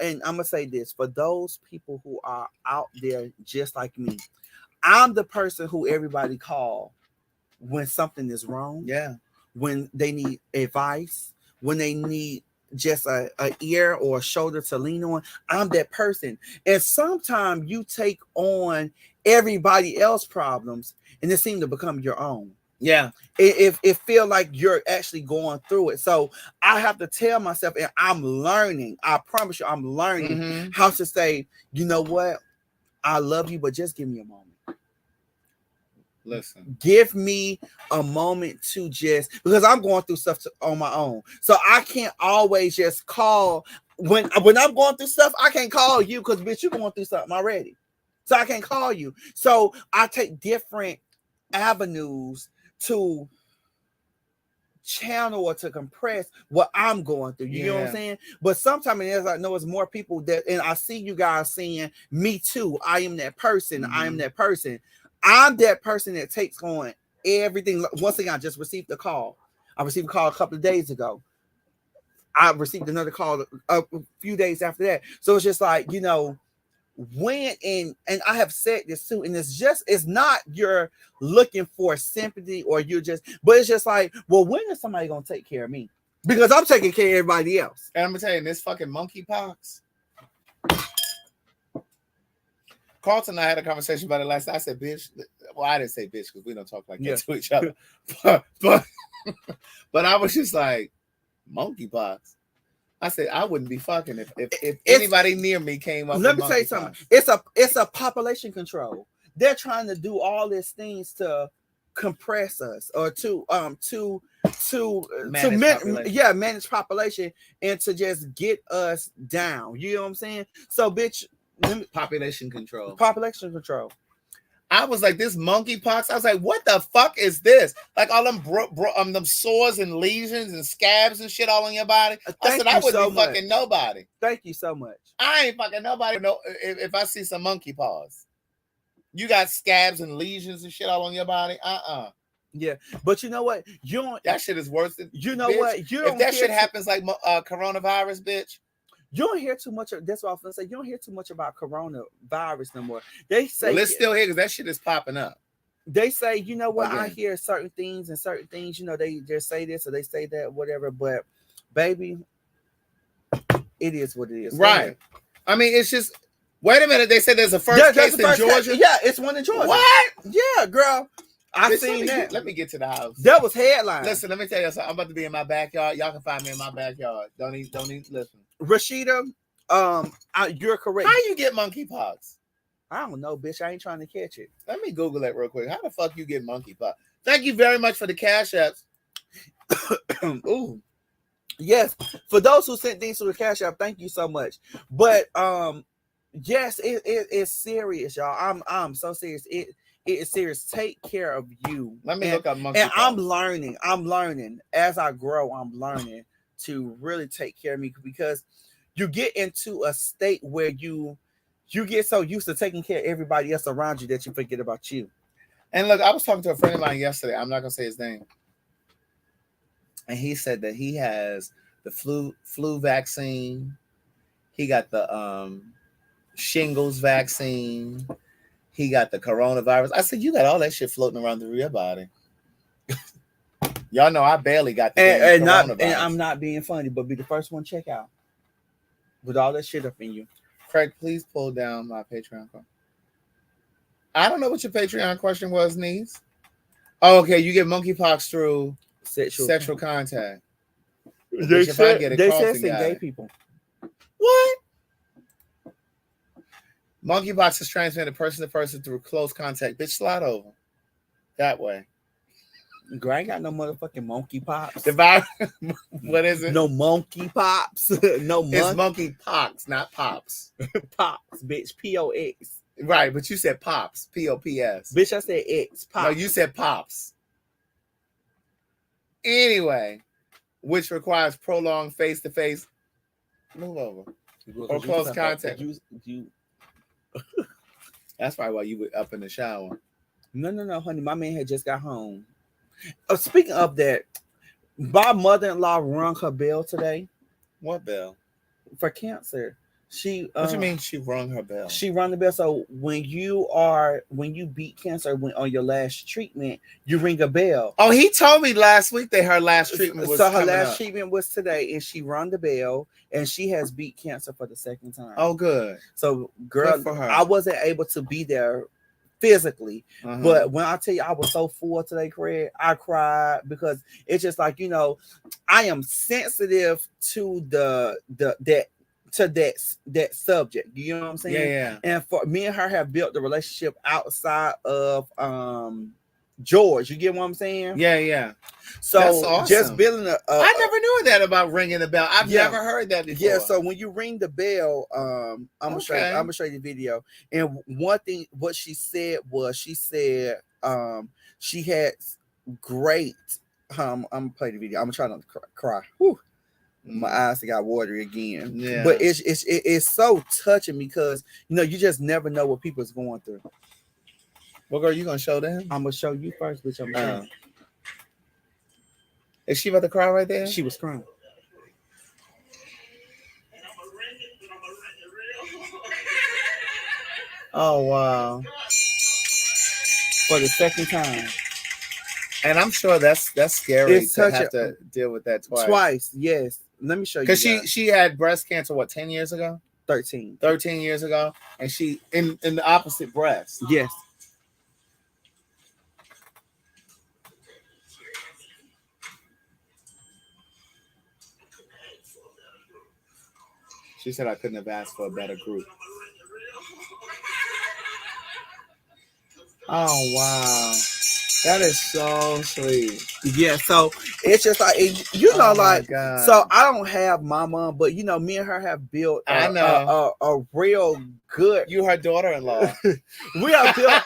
And I'm gonna say this for those people who are out there just like me, I'm the person who everybody call when something is wrong. Yeah. When they need advice, when they need just a ear or a shoulder to lean on, I'm that person. And sometimes you take on everybody else's problems and it seemed to become your own. Yeah. It feel like you're actually going through it. So I have to tell myself, and I'm learning, I promise you, I'm learning how to say, you know what? I love you, but just give me a moment. Listen. Give me a moment to just, because I'm going through stuff on my own. So I can't always just call when I'm going through stuff, I can't call you because bitch, you're going through something already. So I can't call you. So I take different avenues to channel or to compress what I'm going through. You know what I'm saying? But sometimes as I know, it's more people that, and I see you guys saying, me too. I am that person. I am that person. I'm that person that takes on everything. Once again, I just received a call. I received a call a couple of days ago. I received another call a few days after that. So it's just like, you know, when and I have said this too, and it's not you're looking for sympathy or you're just, but it's just like, well, when is somebody gonna take care of me? Because I'm taking care of everybody else. And I'm gonna tell you, this fucking monkeypox. Carlton and I had a conversation about it last night. I said, bitch. Well, I didn't say bitch because we don't talk like that to each other. But I was just like, monkeypox. I said I wouldn't be fucking if anybody near me came up. Let me tell you something. It's a population control. They're trying to do all these things to compress us or to manage population and to just get us down. You know what I'm saying? So, bitch, population control. Population control. I was like, this monkeypox. I was like, what the fuck is this? Like all them them sores and lesions and scabs and shit all on your body. I said, I wouldn't be fucking nobody. Thank you so much. I ain't fucking nobody. No, if I see some monkey paws, you got scabs and lesions and shit all on your body. Yeah, but you know what? You don't. That shit is worse than. You know bitch, what? You don't. If that shit happens like coronavirus, bitch. You don't hear too much. That's what I was gonna say. You don't hear too much about coronavirus no more. They say it's still here because that shit is popping up. They say, you know what? I hear certain things and certain things. You know, they just say this or they say that, whatever. But baby, it is what it is. Right. I mean, it's just. Wait a minute. They said there's a first case in Georgia. Yeah, it's one in Georgia. What? Yeah, girl. I seen that. Let me get to the house. That was headline. Listen, let me tell you something. I'm about to be in my backyard. Y'all can find me in my backyard. Don't even listen. Rashida, you're correct. How you get monkeypox? I don't know, bitch. I ain't trying to catch it. Let me Google that real quick. How the fuck you get monkeypox? Thank you very much for the cash apps. Ooh. Yes. For those who sent things to the cash app, thank you so much. But yes, it's serious, y'all. I'm so serious. It is serious. Take care of you. Let me look up monkeypox. And I'm learning as I grow. I'm learning to really take care of me because you get into a state where you get so used to taking care of everybody else around you that you forget about you. And look, I was talking to a friend of mine yesterday. I'm not gonna say his name, and he said that he has the flu vaccine. He got the shingles vaccine. He got the coronavirus. I said, you got all that shit floating around through your body. Y'all know I barely got the coronavirus. And I'm not being funny, but be the first one to check out with all that shit up in you. Craig, please pull down my Patreon card. I don't know what your Patreon question was, niece. Oh, okay, you get monkeypox through sexual contact. They said it's in gay people. What? Monkeypox is transmitted person to person through close contact. Bitch, slide over. That way. Girl, I ain't got no motherfucking monkeypox. The virus. What is it? No monkeypox. No It's monkeypox, not pops. Pops, bitch. P-O-X. Right, but you said pops. P-O-P-S. Bitch, I said X. Pops. No, you said pops. Anyway, which requires prolonged face-to-face. Move over. Or close contact. That's probably why you were up in the shower. No, honey. My man had just got home. Speaking of that, my mother-in-law rung her bell today. What bell? For cancer. She. What you mean she rung her bell? She rung the bell. So when you beat cancer on your last treatment, you ring a bell. Oh, he told me last week that her last treatment was. So her last treatment was today, and she rung the bell, and she has beat cancer for the second time. Oh, good. So, girl, good for her. I wasn't able to be there physically. But when I tell you I was so full today, Craig, I cried because it's just like, you know, I am sensitive to that subject. You know what I'm saying? Yeah. And for me and her have built the relationship outside of George. You get what I'm saying? Yeah. So that's awesome. Just building I never knew that about ringing the bell. I've never heard that before. Yeah, so when you ring the bell, I'm gonna show you the video. And one thing, what she said was, she said she had great. I'm gonna play the video. I'm trying not to cry. Whew. My eyes got watery again. Yeah, but it's so touching because you know you just never know what people's going through. Well, girl, you gonna show them? I'm gonna show you first, bitch. I'm gonna Is she about to cry right there? She was crying. Oh wow! For the second time, and I'm sure that's scary to have to deal with that twice. Twice, yes. Let me show you. Because she had breast cancer, what, 10 years ago? 13 years ago, and she in the opposite breast. Yes. She said I couldn't have asked for a better group. Oh wow, that is so sweet. Yeah, so it's just like, you know, like, so I don't have my mom, but you know, me and her have built a real good. You her daughter-in-law. We have built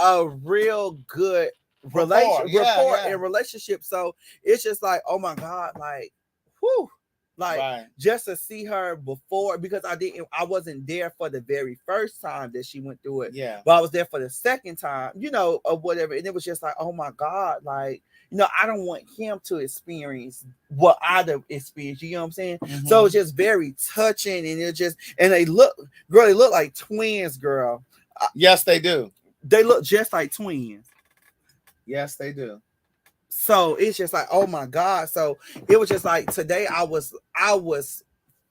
a real good rapport and relationship. So it's just like, oh my God, like, whew. Like just to see her before, because I wasn't there for the very first time that she went through it. Yeah. But I was there for the second time, you know, or whatever. And it was just like, oh my God, like, you know, I don't want him to experience what I'd have experienced. You know what I'm saying? Mm-hmm. So it's just very touching, and they look like twins, girl. Yes, they do. They look just like twins. Yes, they do. So it's just like, oh my God. So it was just like today I was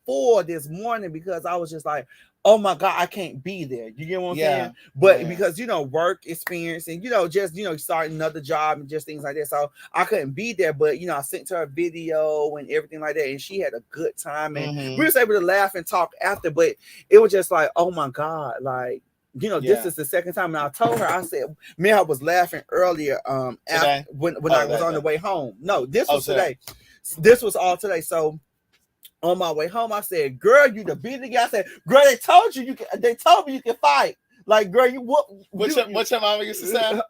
full this morning because I was just like, oh my God, I can't be there. You get what I'm saying? But because, you know, work experience and, you know, just, you know, starting another job and just things like that. So I couldn't be there. But, you know, I sent her a video and everything like that. And she had a good time. And we was able to laugh and talk after. But it was just like, oh my God, like, you know, this is the second time. And I told her, I said, man, I was laughing earlier after, when I was on the way home. No, this was today. This was all today. So on my way home, I said, girl, you the beat again. I said, girl, they told me you can fight. Like, girl, you what? What your mama used to say?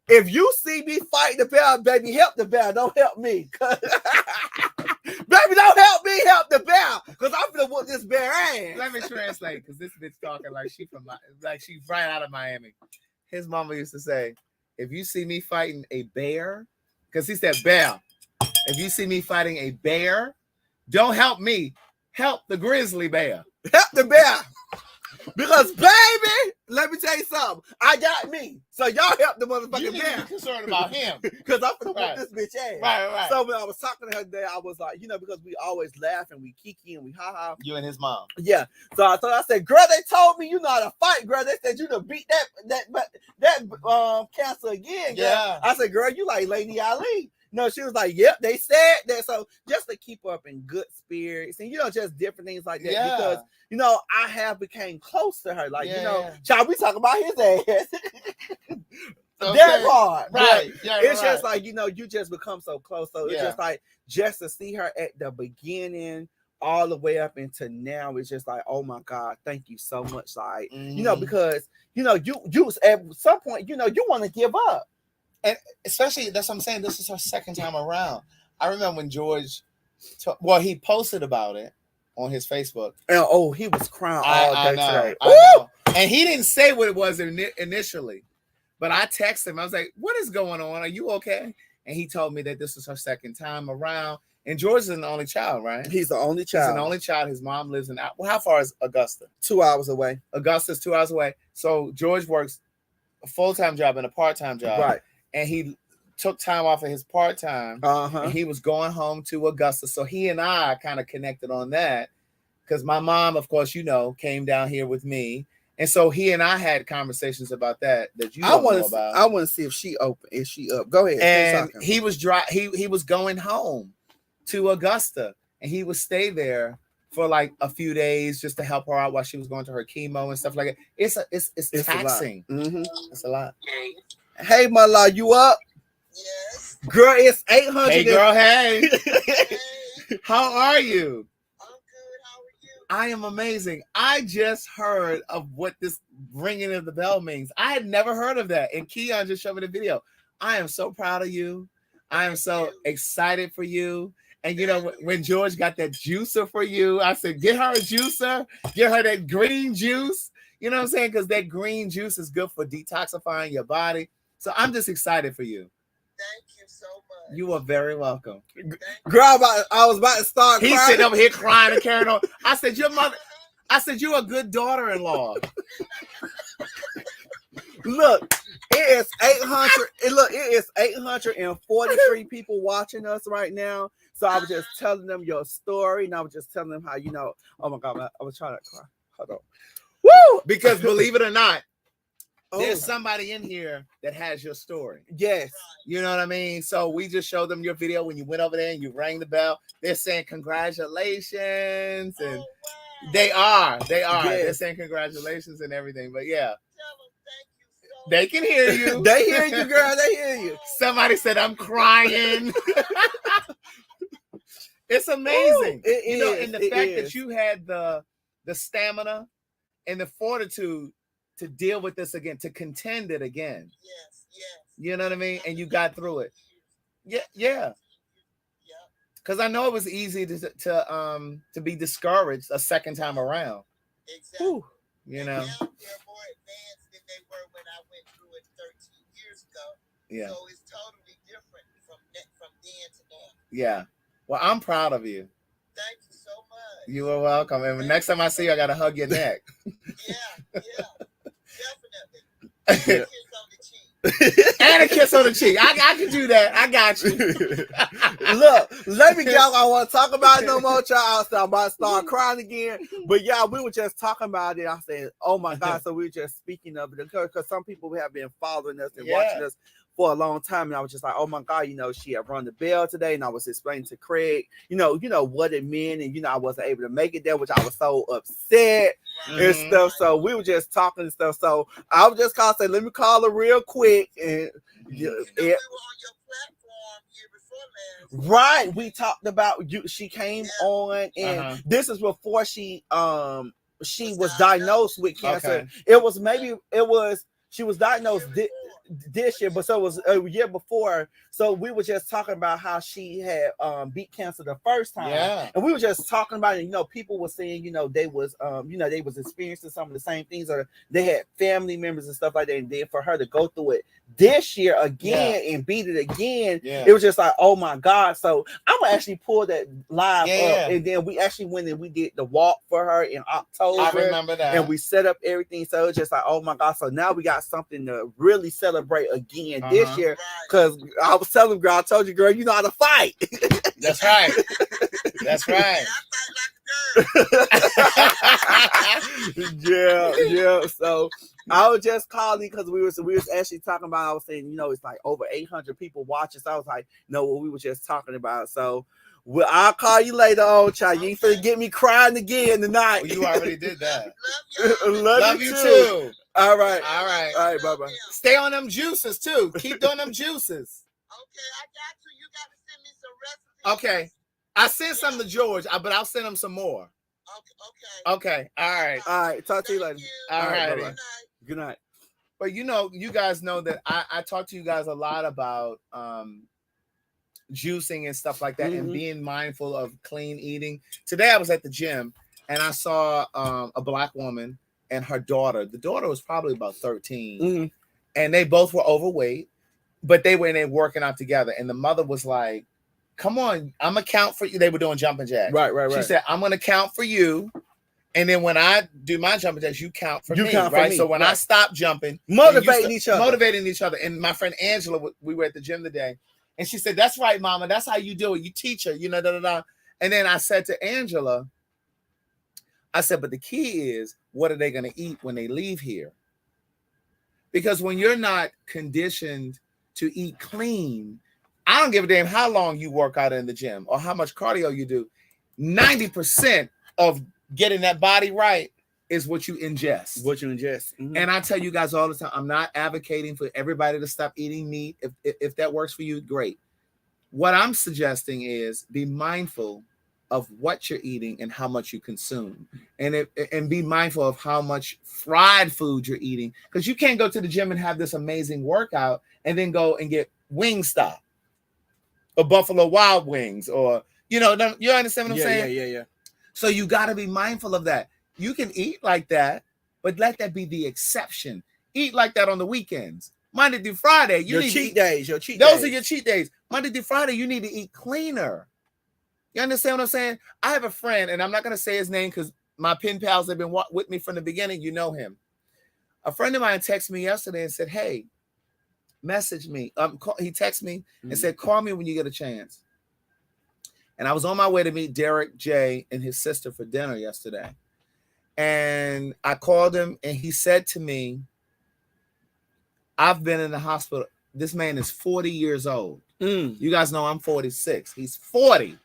If you see me fight the bear, baby, help the bear. Don't help me. Baby, don't help me, help the bear. Because I'm gonna whoop this bear ass. Let me translate, because this bitch talking like she's right out of Miami. His mama used to say, if you see me fighting a bear, because he said bear. If you see me fighting a bear, don't help me. Help the grizzly bear. Help the bear. Because, baby, let me tell you something. I got me. So y'all help the motherfucking bear. You concerned about him. Because I'm going to whoop this bitch ass. Right. So when I was talking to her today, I was like, you know, because we always laugh and we kiki and we ha-ha. You and his mom. Yeah. So I said, girl, they told me you know how to fight, girl. They said you to beat that cancer again, girl. Yeah. I said, girl, you like Lady Ali. No, she was like, yep, they said that. So just to keep her up in good spirits and, you know, just different things like that. Yeah. Because, you know, I have became close to her. Like, you know, child, we talk about his ass. That part. Right. Yeah, it's just like, you know, you just become so close. So it's just like, just to see her at the beginning all the way up into now, it's just like, oh my God, thank you so much. Like, you know, because, you know, you at some point, you know, you want to give up. And especially, that's what I'm saying, this is her second time around. I remember when George, he posted about it on his Facebook. And he was crying all day today. I know. And he didn't say what it was initially, but I texted him. I was like, what is going on? Are you okay? And he told me that this is her second time around. And George is an only child, right? He's the only child. He's an only child. His mom lives in, well, how far is Augusta? 2 hours away. Augusta's 2 hours away. So George works a full-time job and a part-time job. Right. And he took time off of his part-time. And he was going home to Augusta. So he and I kind of connected on that. Because my mom, of course, you know, came down here with me. And so he and I had conversations about that you don't know about. I want to see if she open. Is she up? Go ahead. And he was he was going home to Augusta, and he would stay there for like a few days just to help her out while she was going to her chemo and stuff like that. It's taxing. It's a lot. Hey, my love, you up? Yes. Girl, it's 800. Hey, girl, hey. Hey, How are you? I'm good. How are you? I am amazing. I just heard of what this ringing of the bell means. I had never heard of that. And Keon just showed me the video. I am so proud of you. I am so excited for you. And you know, when George got that juicer for you, I said, get her a juicer, get her that green juice. You know what I'm saying? Because that green juice is good for detoxifying your body. So I'm just excited for you. Thank you so much. You are very welcome. Girl, I was about to start. He's crying. sitting over here crying and carrying on. I said, your mother. I said, you're a good daughter-in-law. Look, it is 800. Look, it is 843 people watching us right now. So I was just telling them your story, and I was just telling them how, you know, oh my God, I was trying to cry. Hold on. Woo! Because believe it or not, Oh, there's somebody in here that has your story. yes. You know what I mean? So we just showed them your video when you went over there and you rang the bell. They're saying congratulations, and Oh, wow. they are. Yes. They're saying congratulations and everything. But yeah, Tell them thank you so they can hear you. They hear you, girl. They hear you. Somebody said I'm crying. It's amazing. It you know, is, and the it fact is. that you had the stamina and the fortitude to deal with this again, to contend it again. Yes, yes. You know what I mean? And you got through it. Yeah. Yeah. Because I know it was easy to be discouraged a second time around. Exactly. Whew. You know. Now they're more advanced than they were when I went through it 13 years ago. Yeah. So it's totally different from then to now. Yeah. Well, I'm proud of you. Thank you so much. You are welcome. And next time I see you, I gotta hug your neck. Yeah. Definitely. Kiss on the cheek. And a kiss on the cheek. I can do that. I got you. Look, let me get out. I want to talk about it no more, child. I'm about to start crying again. But yeah, we were just talking about it. I said, oh my God. So we were just speaking of it because some people have been following us and watching us for a long time. And I was just like, oh my God, you know, she had rung the bell today. And I was explaining to Craig, you know what it meant. And, you know, I wasn't able to make it there, which I was so upset and stuff. So we were just talking and stuff. So I was just calling, say, let me call her real quick. And We were on your platform year before last. right, we talked about you. She came on, and this is before she was diagnosed with cancer. Okay. She was diagnosed this year, but so it was a year before. So we were just talking about how she had beat cancer the first time. Yeah. And we were just talking about it. You know, people were saying, you know, they was experiencing some of the same things, or they had family members and stuff like that. And then for her to go through it this year again and beat it again, it was just like, oh my God. So I'm gonna actually pull that live up, and then we actually went and we did the walk for her in October. I remember that. And we set up everything. So it's just like, oh my God. So now we got something to really celebrate again this year. Because I was telling girl, I told you, girl, you know how to fight. That's right. That's right. Yeah. So I was just calling because we was actually talking about. I was saying, you know, it's like over 800 people watching. So I was like, no, what we were just talking about. So I'll call you later on, child. You ain't finna get me crying again tonight. Well, you already did that. Love you too. All right. Bye bye. Stay on them juices too. Keep doing them juices. Okay, I got you. You got to send me some recipes. Okay. I sent some to George, but I'll send him some more. Okay. All right. Talk to you later. All right. Bye-bye. Good night. But you know, you guys know that I talk to you guys a lot about juicing and stuff like that, and being mindful of clean eating. Today I was at the gym and I saw a Black woman and her daughter. The daughter was probably about 13, and they both were overweight, but they were in there working out together. And the mother was like, come on, I'm gonna count for you. They were doing jumping jacks. Right. She said, I'm gonna count for you. And then when I do my jumping jacks, you count for me. Count right? for me. So when I stop jumping, motivating each other. And my friend Angela, we were at the gym today, and she said, that's right, Mama. That's how you do it. You teach her, you know, And then I said to Angela, I said, but the key is, what are they going to eat when they leave here? Because when you're not conditioned to eat clean, I don't give a damn how long you work out in the gym or how much cardio you do. 90% of getting that body right is what you ingest. Mm-hmm. And I tell you guys all the time, I'm not advocating for everybody to stop eating meat. If that works for you, great. What I'm suggesting is be mindful of what you're eating and how much you consume, and be mindful of how much fried food you're eating, because you can't go to the gym and have this amazing workout and then go and get Wingstop or Buffalo Wild Wings, or you understand what I'm saying? Yeah. So you got to be mindful of that. You can eat like that, but let that be the exception. Eat like that on the weekends. Monday through Friday, your cheat days. Those are your cheat days. Monday through Friday, you need to eat cleaner. You understand what I'm saying? I have a friend, and I'm not going to say his name because my pen pals have been with me from the beginning. You know him. A friend of mine texted me yesterday and said, hey, message me. He texted me and said, call me when you get a chance. And I was on my way to meet Derek J and his sister for dinner yesterday. And I called him, and he said to me, I've been in the hospital. This man is 40 years old. You guys know I'm 46. He's 40.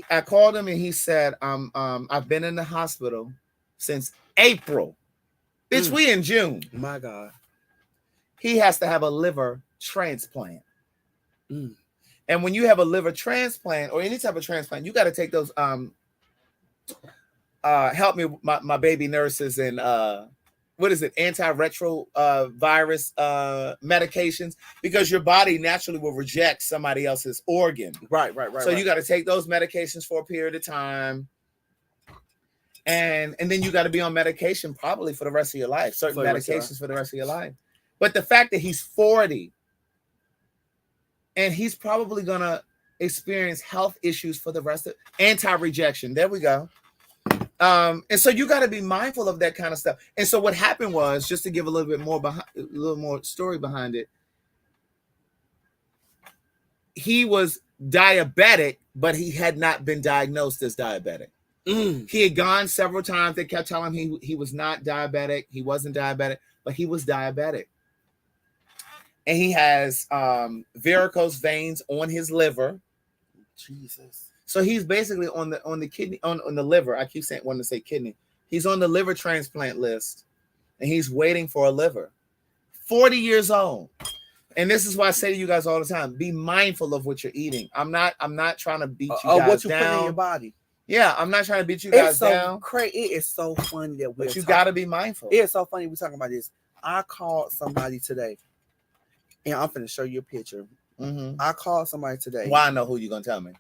I called him, and he said, I've been in the hospital since April. Bitch, we in June. My God. He has to have a liver transplant. And when you have a liver transplant or any type of transplant, you got to take those help me, my baby nurses, and antiretroviral virus medications, because your body naturally will reject somebody else's organ. Right. So you got to take those medications for a period of time. And then you got to be on medication probably for the rest of your life, certain medications for the rest of your life. But the fact that he's 40 and he's probably going to experience health issues for the rest of anti-rejection. There we go. And so you got to be mindful of that kind of stuff. And so what happened was, just to give a little more story behind it, he was diabetic, but he had not been diagnosed as diabetic. He had gone several times. They kept telling him he was not diabetic. He wasn't diabetic, but he was diabetic. And he has varicose veins on his liver. Jesus. So he's basically on the kidney, on the liver. I keep wanting to say kidney. He's on the liver transplant list, and he's waiting for a liver. 40 years old. And this is why I say to you guys all the time, be mindful of what you're eating. I'm not trying to beat you guys what you down. put in your body. Yeah, I'm not trying to beat you guys down. It is so funny that but you got to be mindful. It's so funny we're talking about this. I called somebody today, and I'm finna show you a picture. I called somebody today. Well, I know who you're gonna tell me.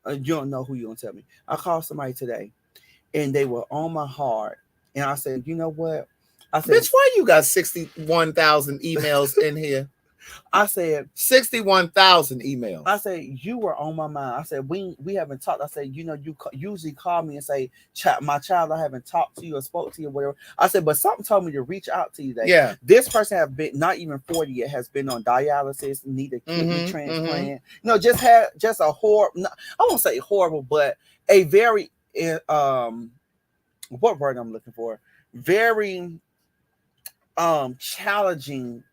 You don't know who you're gonna tell me. I called somebody today, and they were on my heart. And I said, you know what? I said, bitch, why you got 61,000 emails in here? I said 61,000 emails. I said, you were on my mind. I said, we haven't talked. I said, you usually call me and say, my child, I haven't talked to you or spoke to you or whatever. I said, but something told me to reach out to you today. Yeah. This person have been not even 40 yet, has been on dialysis, need a kidney transplant. Just had a horrible, I won't say horrible, but a very what word I'm looking for? Very challenging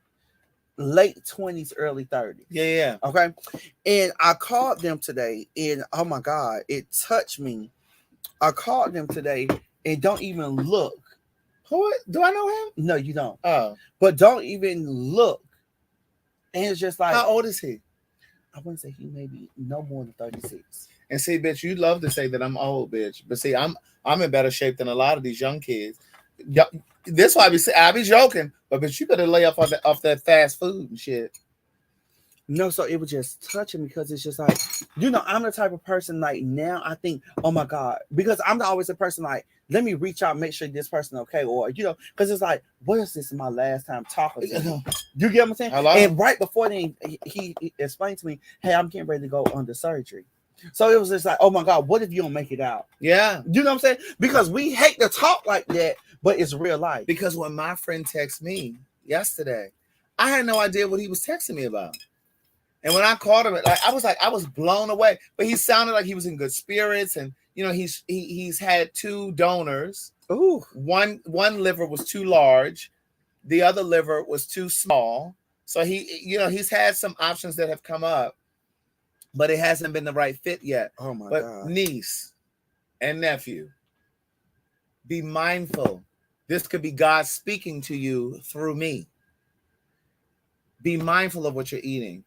late 20s, early 30s. Yeah. Okay. And I called them today, and oh my God, it touched me. I called them today and don't even look. Who do I know him? No, you don't. Oh. But don't even look. And it's just like, how old is he? I wouldn't say he may be no more than 36. And see, bitch, you love to say that I'm old, bitch. But see, I'm in better shape than a lot of these young kids. This why I be joking, but you better lay off that fast food and shit. No, so it was just touching because it's just like, I'm the type of person like now I think, oh my God, because I'm always a person like, let me reach out, make sure this person okay, or because it's like, what is this my last time talking to him? You get what I'm saying? Hello? And right before then, he explained to me, hey, I'm getting ready to go under surgery. So it was just like, oh my God, what if you don't make it out? Yeah. You know what I'm saying? Because we hate to talk like that, but it's real life. Because when my friend texted me yesterday, I had no idea what he was texting me about. And when I called him, I was blown away. But he sounded like he was in good spirits, and you know, he's had 2 donors. Ooh. One liver was too large, the other liver was too small. So he's had some options that have come up, but it hasn't been the right fit yet. Oh my but God. Niece and nephew, be mindful. This could be God speaking to you through me. Be mindful of what you're eating.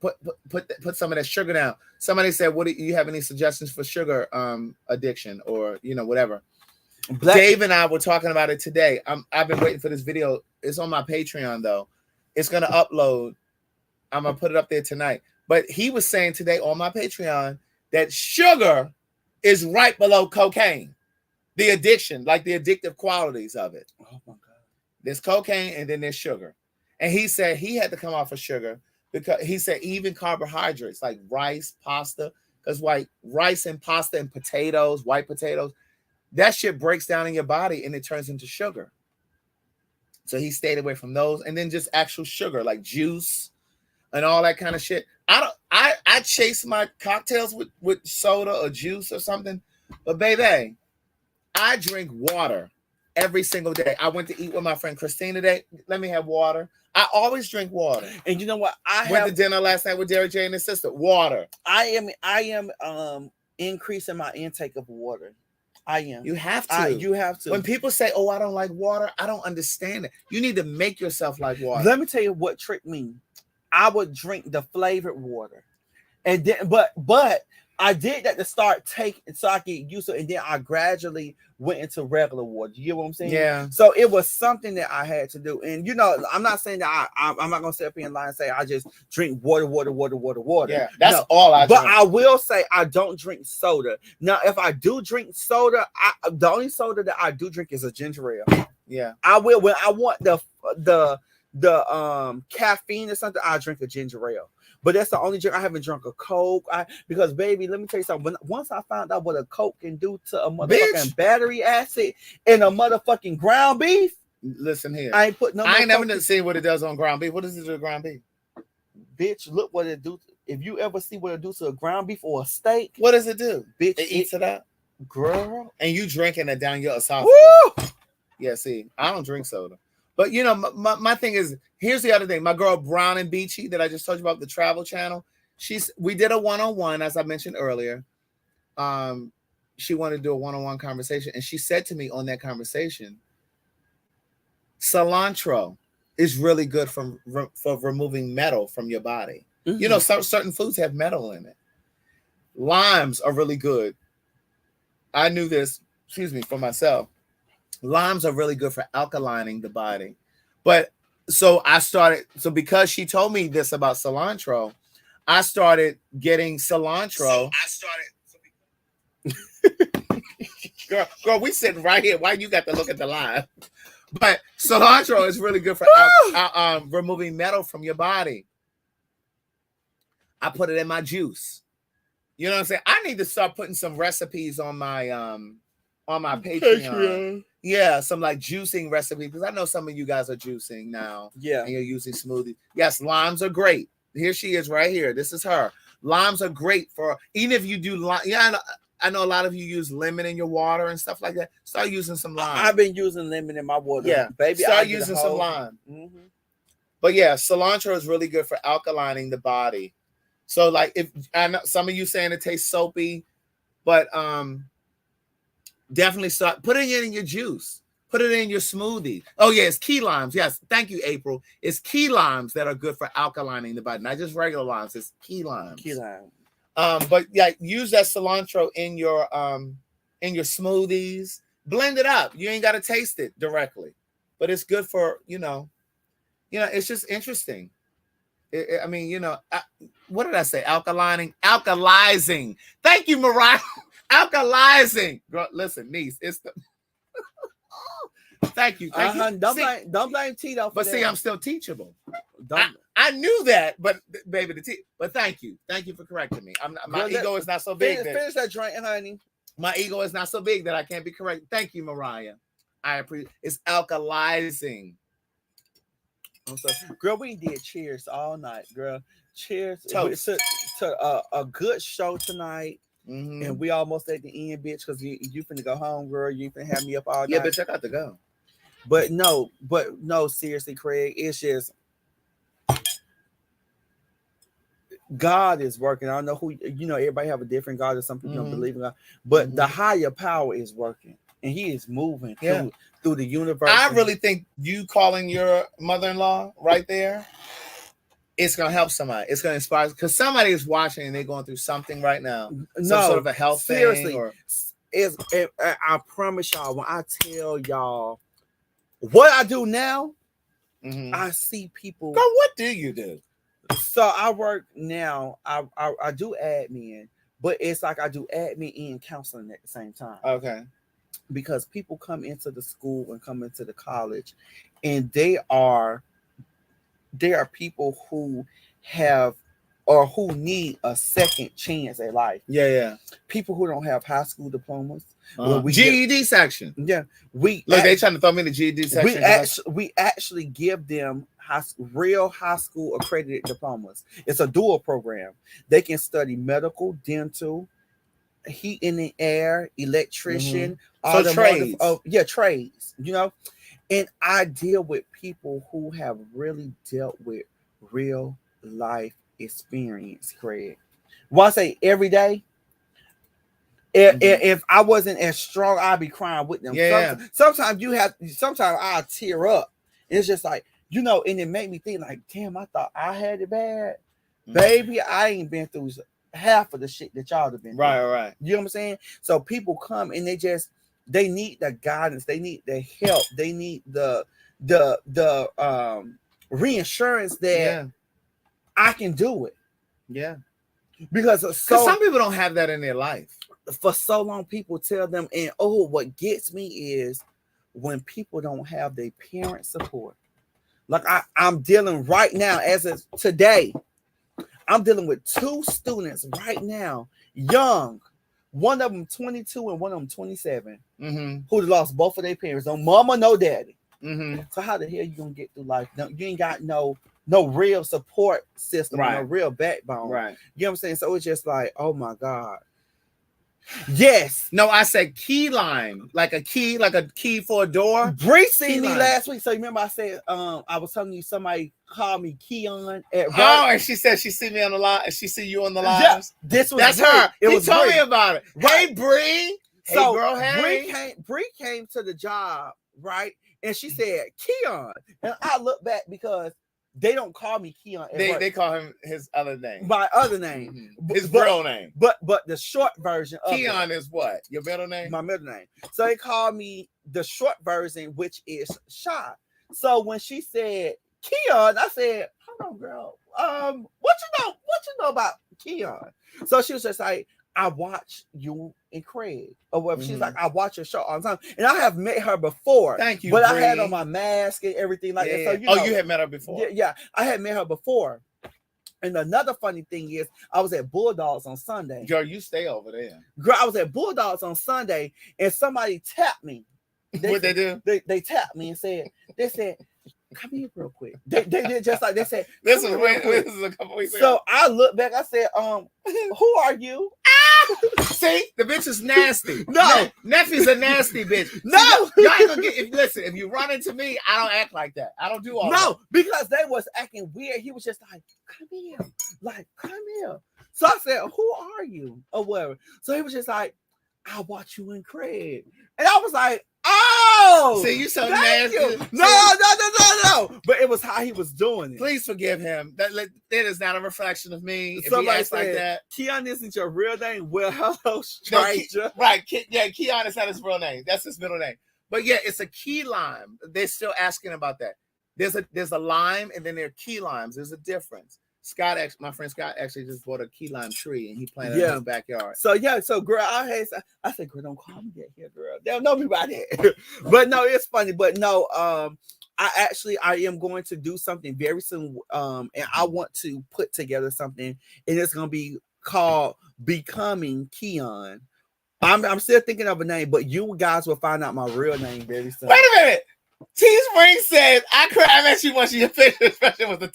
Put some of that sugar down. Somebody said, "What do you have any suggestions for sugar addiction or whatever?" Dave and I were talking about it today. I've been waiting for this video. It's on my Patreon though. It's gonna upload. I'm gonna put it up there tonight. But he was saying today on my Patreon that sugar is right below cocaine. The addiction, like the addictive qualities of it. Oh my God. There's cocaine and then there's sugar. And he said he had to come off of sugar because he said even carbohydrates like rice, pasta, because rice and pasta and potatoes, white potatoes, that shit breaks down in your body and it turns into sugar. So he stayed away from those, and then just actual sugar like juice and all that kind of shit. I chase my cocktails with soda or juice or something, but baby, I drink water every single day. I went to eat with my friend Christine today. Let me have water. I always drink water. And you know what? I went to dinner last night with Derek J and his sister. Water. I am increasing my intake of water. I am. You have to. You have to. When people say, "Oh, I don't like water," I don't understand it. You need to make yourself like water. Let me tell you what tricked me. I would drink the flavored water, and then but I did that to start taking so I get used to it, and then I gradually went into regular water. You get what I'm saying? Yeah. So it was something that I had to do, and I'm not saying that I'm not gonna sit up here in line and say I just drink water. Yeah, that's all I drink. But I will say I don't drink soda. Now, if I do drink soda, the only soda that I do drink is a ginger ale. Yeah, I will when I want the caffeine or something. I drink a ginger ale. But that's the only drink. I haven't drunk a Coke. Because baby, let me tell you something. Once I found out what a Coke can do to a motherfucking battery acid and a motherfucking ground beef. Listen here. I ain't put no. I ain't never seen what it does on ground beef. What does it do to ground beef? Bitch, look what it do. If you ever see what it do to a ground beef or a steak, what does it do? Bitch, it eats it up, girl. And you drinking it down your esophagus. Woo! Yeah, see, I don't drink soda. But my thing is, here's the other thing. My girl Brown and Beachy that I just told you about, the travel channel. We did a one-on-one, as I mentioned earlier. She wanted to do a one-on-one conversation, and she said to me on that conversation, cilantro is really good for removing metal from your body. Mm-hmm. Certain foods have metal in it. Limes are really good. I knew this, for myself. Limes are really good for alkalining the body. But so because she told me this about cilantro, I started getting cilantro. Girl, we sitting right here. Why you got to look at the live? But cilantro is really good for removing metal from your body. I put it in my juice. You know what I'm saying? I need to start putting some recipes on my Patreon. Yeah, some like juicing recipes, because I know some of you guys are juicing now. Yeah. And you're using smoothies. Yes, limes are great. Here she is right here. This is her. Limes are great for, even if you do lime. Yeah, I know a lot of you use lemon in your water and stuff like that. Start using some lime. I've been using lemon in my water. Yeah, baby. Start using some lime. Mm-hmm. But yeah, cilantro is really good for alkalining the body. So like, if I know some of you saying it tastes soapy, but definitely start putting it in your juice. Put it in your smoothie. Oh yeah, it's key limes. Yes, thank you, April. It's key limes that are good for alkalining the body, not just regular limes. It's key limes. Key lime. But yeah, use that cilantro in your smoothies. Blend it up. You ain't got to taste it directly, but it's good for it's just interesting. What did I say? Alkalizing. Thank you, Mariah. Alkalizing. Girl, listen, niece, it's the thank you. Don't blame Tito. But see, I'm still teachable. I knew that, but baby, but thank you for correcting me. My ego is not so big. Finish that drink, honey. My ego is not so big that I can't be correct. Thank you, Mariah. I appreciate. It's alkalizing. Girl, we did cheers all night, girl. Cheers to a good show tonight. And we almost at the end, bitch, because you finna go home, girl. You finna have me up all night. Yeah, bitch, I got to go. But no, seriously, Craig, it's just God is working. I don't know who, everybody have a different God, or some people don't believe in God, but the higher power is working, and he is moving through the universe. I really think you calling your mother-in-law right there, it's going to help somebody. It's going to inspire, because somebody is watching and they're going through something right now. Some sort of a health thing. I promise y'all, when I tell y'all what I do now, I see people. Girl, what do you do? So I work now. I do admin, but it's like I do admin and counseling at the same time. Okay. Because people come into the school and come into the college, and they are people who have or who need a second chance at life. Yeah. People who don't have high school diplomas. GED section. Yeah. They trying to throw me in the GED section. We actually give them real high school accredited diplomas. It's a dual program. They can study medical, dental, heat in the air, electrician, so trades. Trades, and I deal with people who have really dealt with real life experience, Craig. Well, I say every day, if I wasn't as strong, I'd be crying with them. Sometimes I tear up. It's just like, and it made me think like, damn, I thought I had it bad. Baby, I ain't been through half of the shit that y'all have been through. Right. You know what I'm saying? So people come and they need the guidance, they need the help, they need the reassurance that I can do it. Yeah. Because some people don't have that in their life. For so long, people tell them, and what gets me is when people don't have their parent support. Like I'm dealing right now, as of today, I'm dealing with 2 students right now, young. One of them 22 and one of them 27, who lost both of their parents. No mama, no daddy. So how the hell you gonna get through life? No, you ain't got no real support system, no real backbone. Right. You know what I'm saying? So it's just like, oh my God. Yes. No, I said key lime, like a key for a door. Bree seen me last week. So you remember I said, I was telling you somebody called me Keon at work. Oh, and she said she see me on the line. She see you on the line. Yeah, that's her. He told me about it. Right. Hey, Bree. So hey, girl, hey. Bree came to the job, right? And she said, Keon. And I look back because they don't call me Keon. They call him his other name. My other name. His real name. But the short version of Keon is what? Your middle name? My middle name. So they call me the short version, which is Shy. So when she said Keon, I said, hold on, girl. What you know about Keon? So she was just like, I watch you and Craig, or whatever. She's like, I watch your show all the time, and I have met her before. Thank you, but Bree. I had on my mask and everything like that. So you had met her before? Yeah, I had met her before. And another funny thing is, I was at Bulldogs on Sunday. Girl, you stay over there. Girl, I was at Bulldogs on Sunday, and somebody tapped me. What they do? They tapped me and said, come here real quick. They did just like they said. This is a couple weeks ago. So I looked back. I said, who are you? See, the bitch is nasty. No, Nephew's a nasty bitch. No, y'all ain't gonna get. Listen, if you run into me, I don't act like that. I don't do all that. No, because they was acting weird. He was just like, come here. So I said, who are you? Or whatever. So he was just like, I watch you and Craig. And I was like, oh, see, you so nasty. You. No. But it was how he was doing it. Please forgive him. That is not a reflection of me. Somebody said, like that. Keon isn't your real name. Well, hello, stranger. Right. Keon is not his real name. That's his middle name. But yeah, it's a key lime. They're still asking about that. There's a lime, and then there are key limes. There's a difference. My friend Scott actually just bought a key lime tree, and he planted it in his backyard. So girl, I said, girl, don't call me that here, girl. They don't know me by that. But no, it's funny. But no, I am going to do something very soon, and I want to put together something, and it's gonna be called Becoming Keon. I'm still thinking of a name, but you guys will find out my real name very soon. Wait a minute. T-Spring said, I met you once. Your facial expression was a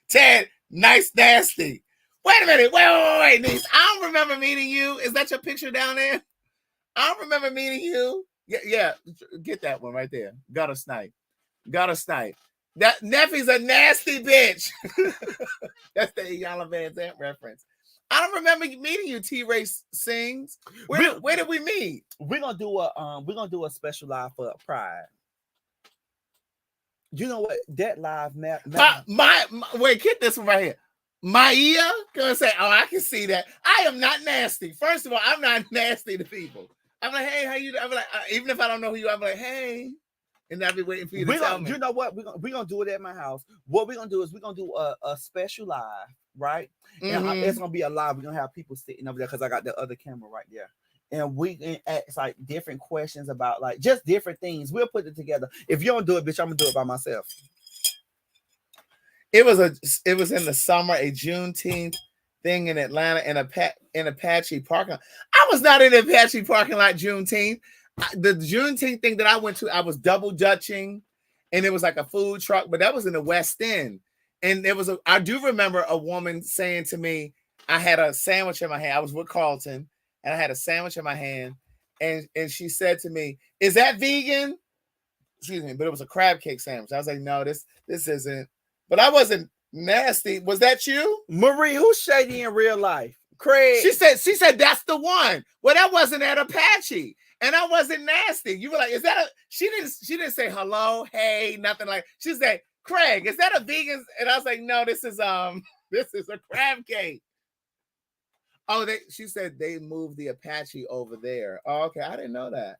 tad nice, nasty. Wait a minute. Wait, niece. I don't remember meeting you. Is that your picture down there? I don't remember meeting you. Yeah. Get that one right there. Got a snipe. That Neffy's a nasty bitch. That's the Iyanla Van Zant reference. I don't remember meeting you. T-Ray sings. Where did we meet? We're gonna do a special live for Pride. You know what? That live wait, get this one right here. Maya gonna say, "Oh, I can see that. I am not nasty. First of all, I'm not nasty to people. I'm like, hey, how you? I'm like, even if I don't know who you are, I'm like, hey, and I'll be waiting for you to tell me. You know what? We're gonna do it at my house. What we're gonna do is we're gonna do a special live, right? And it's gonna be a live. We're gonna have people sitting over there because I got the other camera right there. And we can ask like different questions about like just different things. We'll put it together. If you don't do it, bitch, I'm gonna do it by myself. It was in the summer, a Juneteenth thing in Atlanta in Apache parking lot. I was not in the Apache parking lot Juneteenth. The Juneteenth thing that I went to, I was double dutching, and it was like a food truck, but that was in the West End. And I do remember a woman saying to me, I had a sandwich in my hand. I was with Carlton, and I had a sandwich in my hand, and she said to me, "Is that vegan?" Excuse me, but it was a crab cake sandwich. I was like, "No, this isn't." But I wasn't nasty. Was that you, Marie? Who's shady in real life? Craig. She said that's the one. Well, that wasn't at Apache, and I wasn't nasty. You were like, "Is that a?" She didn't say hello, hey, nothing like. She said, "Craig, is that a vegan?" And I was like, "No, this is a crab cake." Oh, she said they moved the Apache over there. Oh, okay, I didn't know that.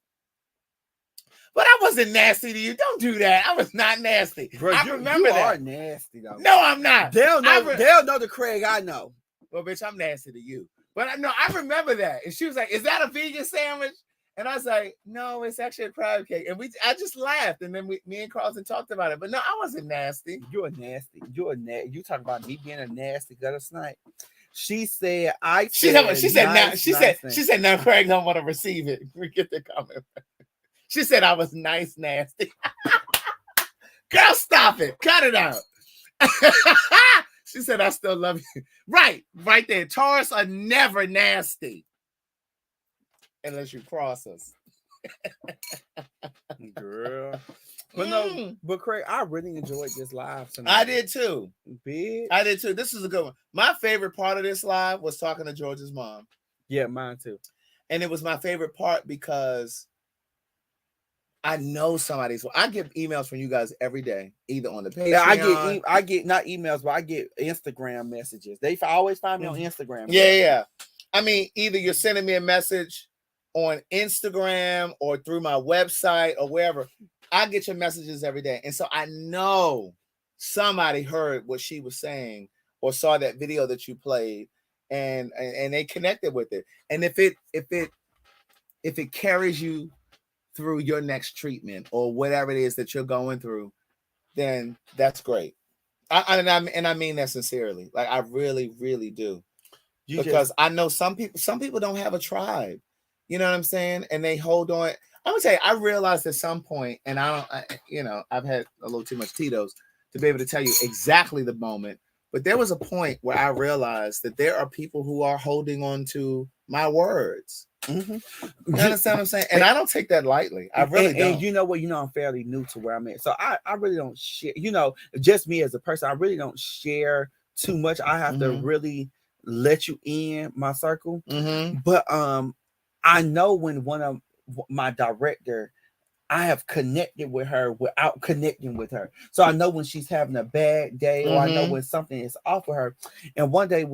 But I wasn't nasty to you. Don't do that. I was not nasty. Bro, I remember you that. are nasty though. No, I'm not. They'll know the Craig I know. Well, bitch, I'm nasty to you. But I remember that. And she was like, "Is that a vegan sandwich?" And I was like, "No, it's actually a crab cake." And I just laughed. And then me and Carlton talked about it. But no, I wasn't nasty. You're nasty. You talking about me being a nasty gutter snipe. She said, she said, "No, Craig don't want to receive it." Forget the comment. She said I was nice, nasty. Girl, stop it. Cut it out. She said, "I still love you." Right there. Taurus are never nasty. Unless you cross us. Girl. But no, but Craig, I really enjoyed this live tonight. I did too. Bitch. I did too. This is a good one. My favorite part of this live was talking to George's mom. Yeah, mine too. And it was my favorite part because I know somebody's. I get emails from you guys every day, either on the Patreon. Yeah, I get not emails, but I get Instagram messages. They always find me on Instagram. Yeah. I mean, either you're sending me a message on Instagram or through my website or wherever. I get your messages every day. And so I know somebody heard what she was saying or saw that video that you played and they connected with it. And if it carries you through your next treatment or whatever it is that you're going through, then that's great. I mean that sincerely. Like I really, really do. Because I know some people don't have a tribe. You know what I'm saying? And they hold on. I'm gonna tell you, I realized at some point, and I've had a little too much Tito's to be able to tell you exactly the moment, but there was a point where I realized that there are people who are holding on to my words. Mm-hmm. You understand what I'm saying? And I don't take that lightly. I really don't. And you know what? I'm fairly new to where I'm at. So I really don't share, just me as a person, I really don't share too much. I have to really let you in my circle. Mm-hmm. But I know when one of my director, I have connected with her without connecting with her. So I know when she's having a bad day, or I know when something is off with her. And one day,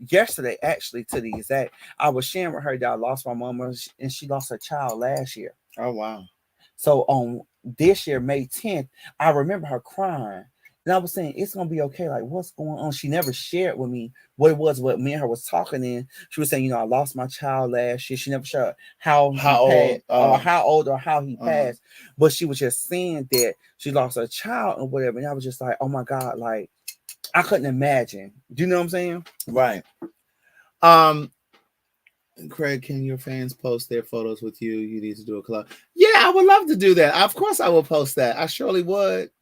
yesterday, actually, to the exact, I was sharing with her that I lost my mom, and she lost her child last year. Oh, wow. So on this year, May 10th, I remember her crying. And I was saying, it's going to be okay. Like, what's going on? She never shared with me what it was, what me and her was talking in. She was saying, I lost my child last year. She never shared how old or how he passed. But she was just saying that she lost her child or whatever. And I was just like, oh my God, like, I couldn't imagine. Do you know what I'm saying? Right. Craig, can your fans post their photos with you? You need to do a collab. Yeah, I would love to do that. Of course I will post that. I surely would.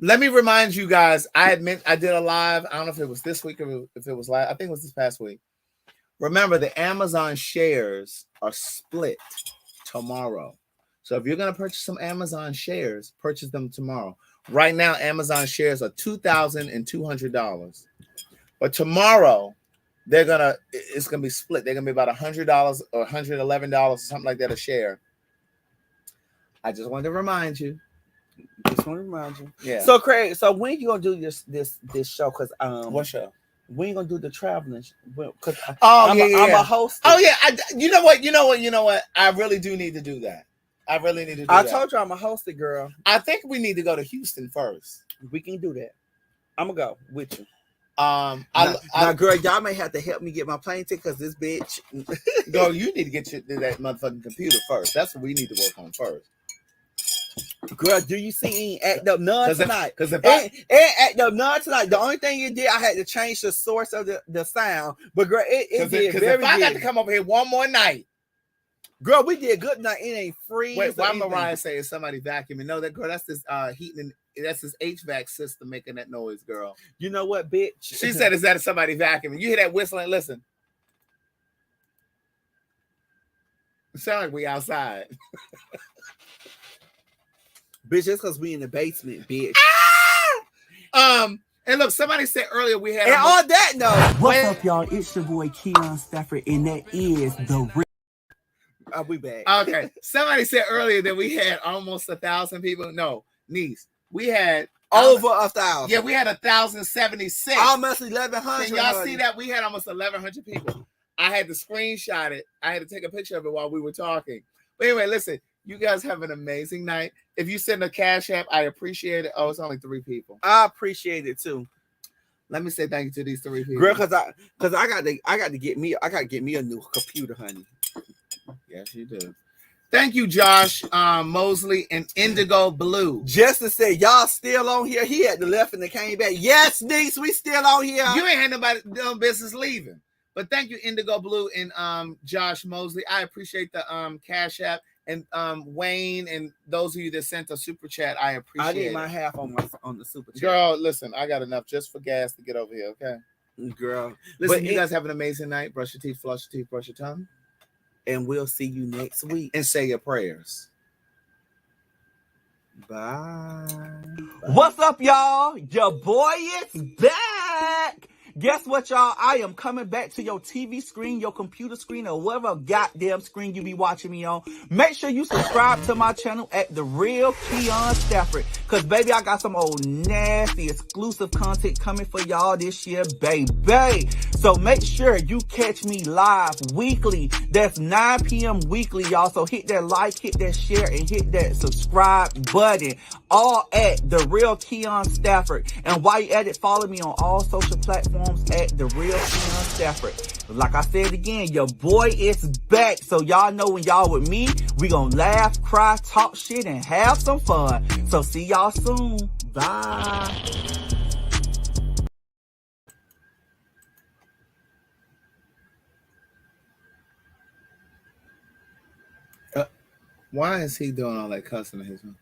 Let me remind you guys, I did a live. I don't know if it was this week or if it was last. I think it was this past week. Remember, the Amazon shares are split tomorrow. So if you're going to purchase some Amazon shares, purchase them tomorrow. Right now, Amazon shares are $2,200. But tomorrow, it's gonna be split. They're gonna be about $100 or $111 or something like that a share. I just wanted to remind you. Yeah. So Craig, so when you gonna do this show? Because what show? When you gonna do the traveling? Because I'm a host. Oh yeah. You know what? I really do need to do that. I really need to do that. I told you I'm a hosted girl. I think we need to go to Houston first. We can do that. I'm gonna go with you. Now, girl, y'all may have to help me get my plane ticket because this bitch. Girl, you need to get that motherfucking computer first. That's what we need to work on first. Girl, do you see? Ain't act up none tonight. Because if ain't act up none tonight. The only thing it did, I had to change the source of the sound. But girl, it did very if I got to come over here one more night. Girl, we did good night. It ain't free. Wait, why Mariah say is somebody vacuuming? No, that girl, that's this heating. That's this HVAC system making that noise, girl. You know what, bitch? She said, "Is that somebody vacuuming?" You hear that whistling? Listen. It sounds like we outside. Bitch, it's because we in the basement, bitch. And look, somebody said earlier we had. And on that note, what's up, y'all? It's your boy Keon Stafford, and that is the real. I'll be back. Okay. Somebody said earlier that we had almost 1,000 people. No, niece. We had over 1,000. Yeah, we had 1,076. Almost 1,100. Can y'all see that? We had almost 1,100 people. I had to screenshot it. I had to take a picture of it while we were talking. But anyway, listen, you guys have an amazing night. If you send a Cash App, I appreciate it. Oh, it's only 3 people. I appreciate it too. Let me say thank you to these 3 people. Girl, because I got to get me a new computer, honey. Yes, you do. Thank you, Josh Mosley and Indigo Blue. Justin said, y'all still on here? He had the left and they came back. Yes, niece, we still on here. You ain't had nobody no business leaving. But thank you, Indigo Blue and Josh Mosley. I appreciate the Cash App. And Wayne and those of you that sent a super chat, I appreciate it. I need my half on the super chat. Girl, listen, I got enough just for gas to get over here, okay? Girl. Listen, you guys have an amazing night. Brush your teeth, floss your teeth, brush your tongue. And we'll see you next week. And say your prayers. Bye. What's up, y'all? Your boy is back. Guess what, y'all? I am coming back to your TV screen, your computer screen, or whatever goddamn screen you be watching me on. Make sure you subscribe to my channel at The Real Keon Stafford. Because, baby, I got some old nasty exclusive content coming for y'all this year, baby. So make sure you catch me live weekly. That's 9 p.m. weekly, y'all. So hit that like, hit that share, and hit that subscribe button. All at The Real Keon Stafford. And while you at it, follow me on all social platforms at The Real Keon Stafford. Like I said again, your boy is back. So y'all know when y'all with me, we gonna laugh, cry, talk shit, and have some fun. So see y'all soon. Bye. Why is he doing all that cussing in his room?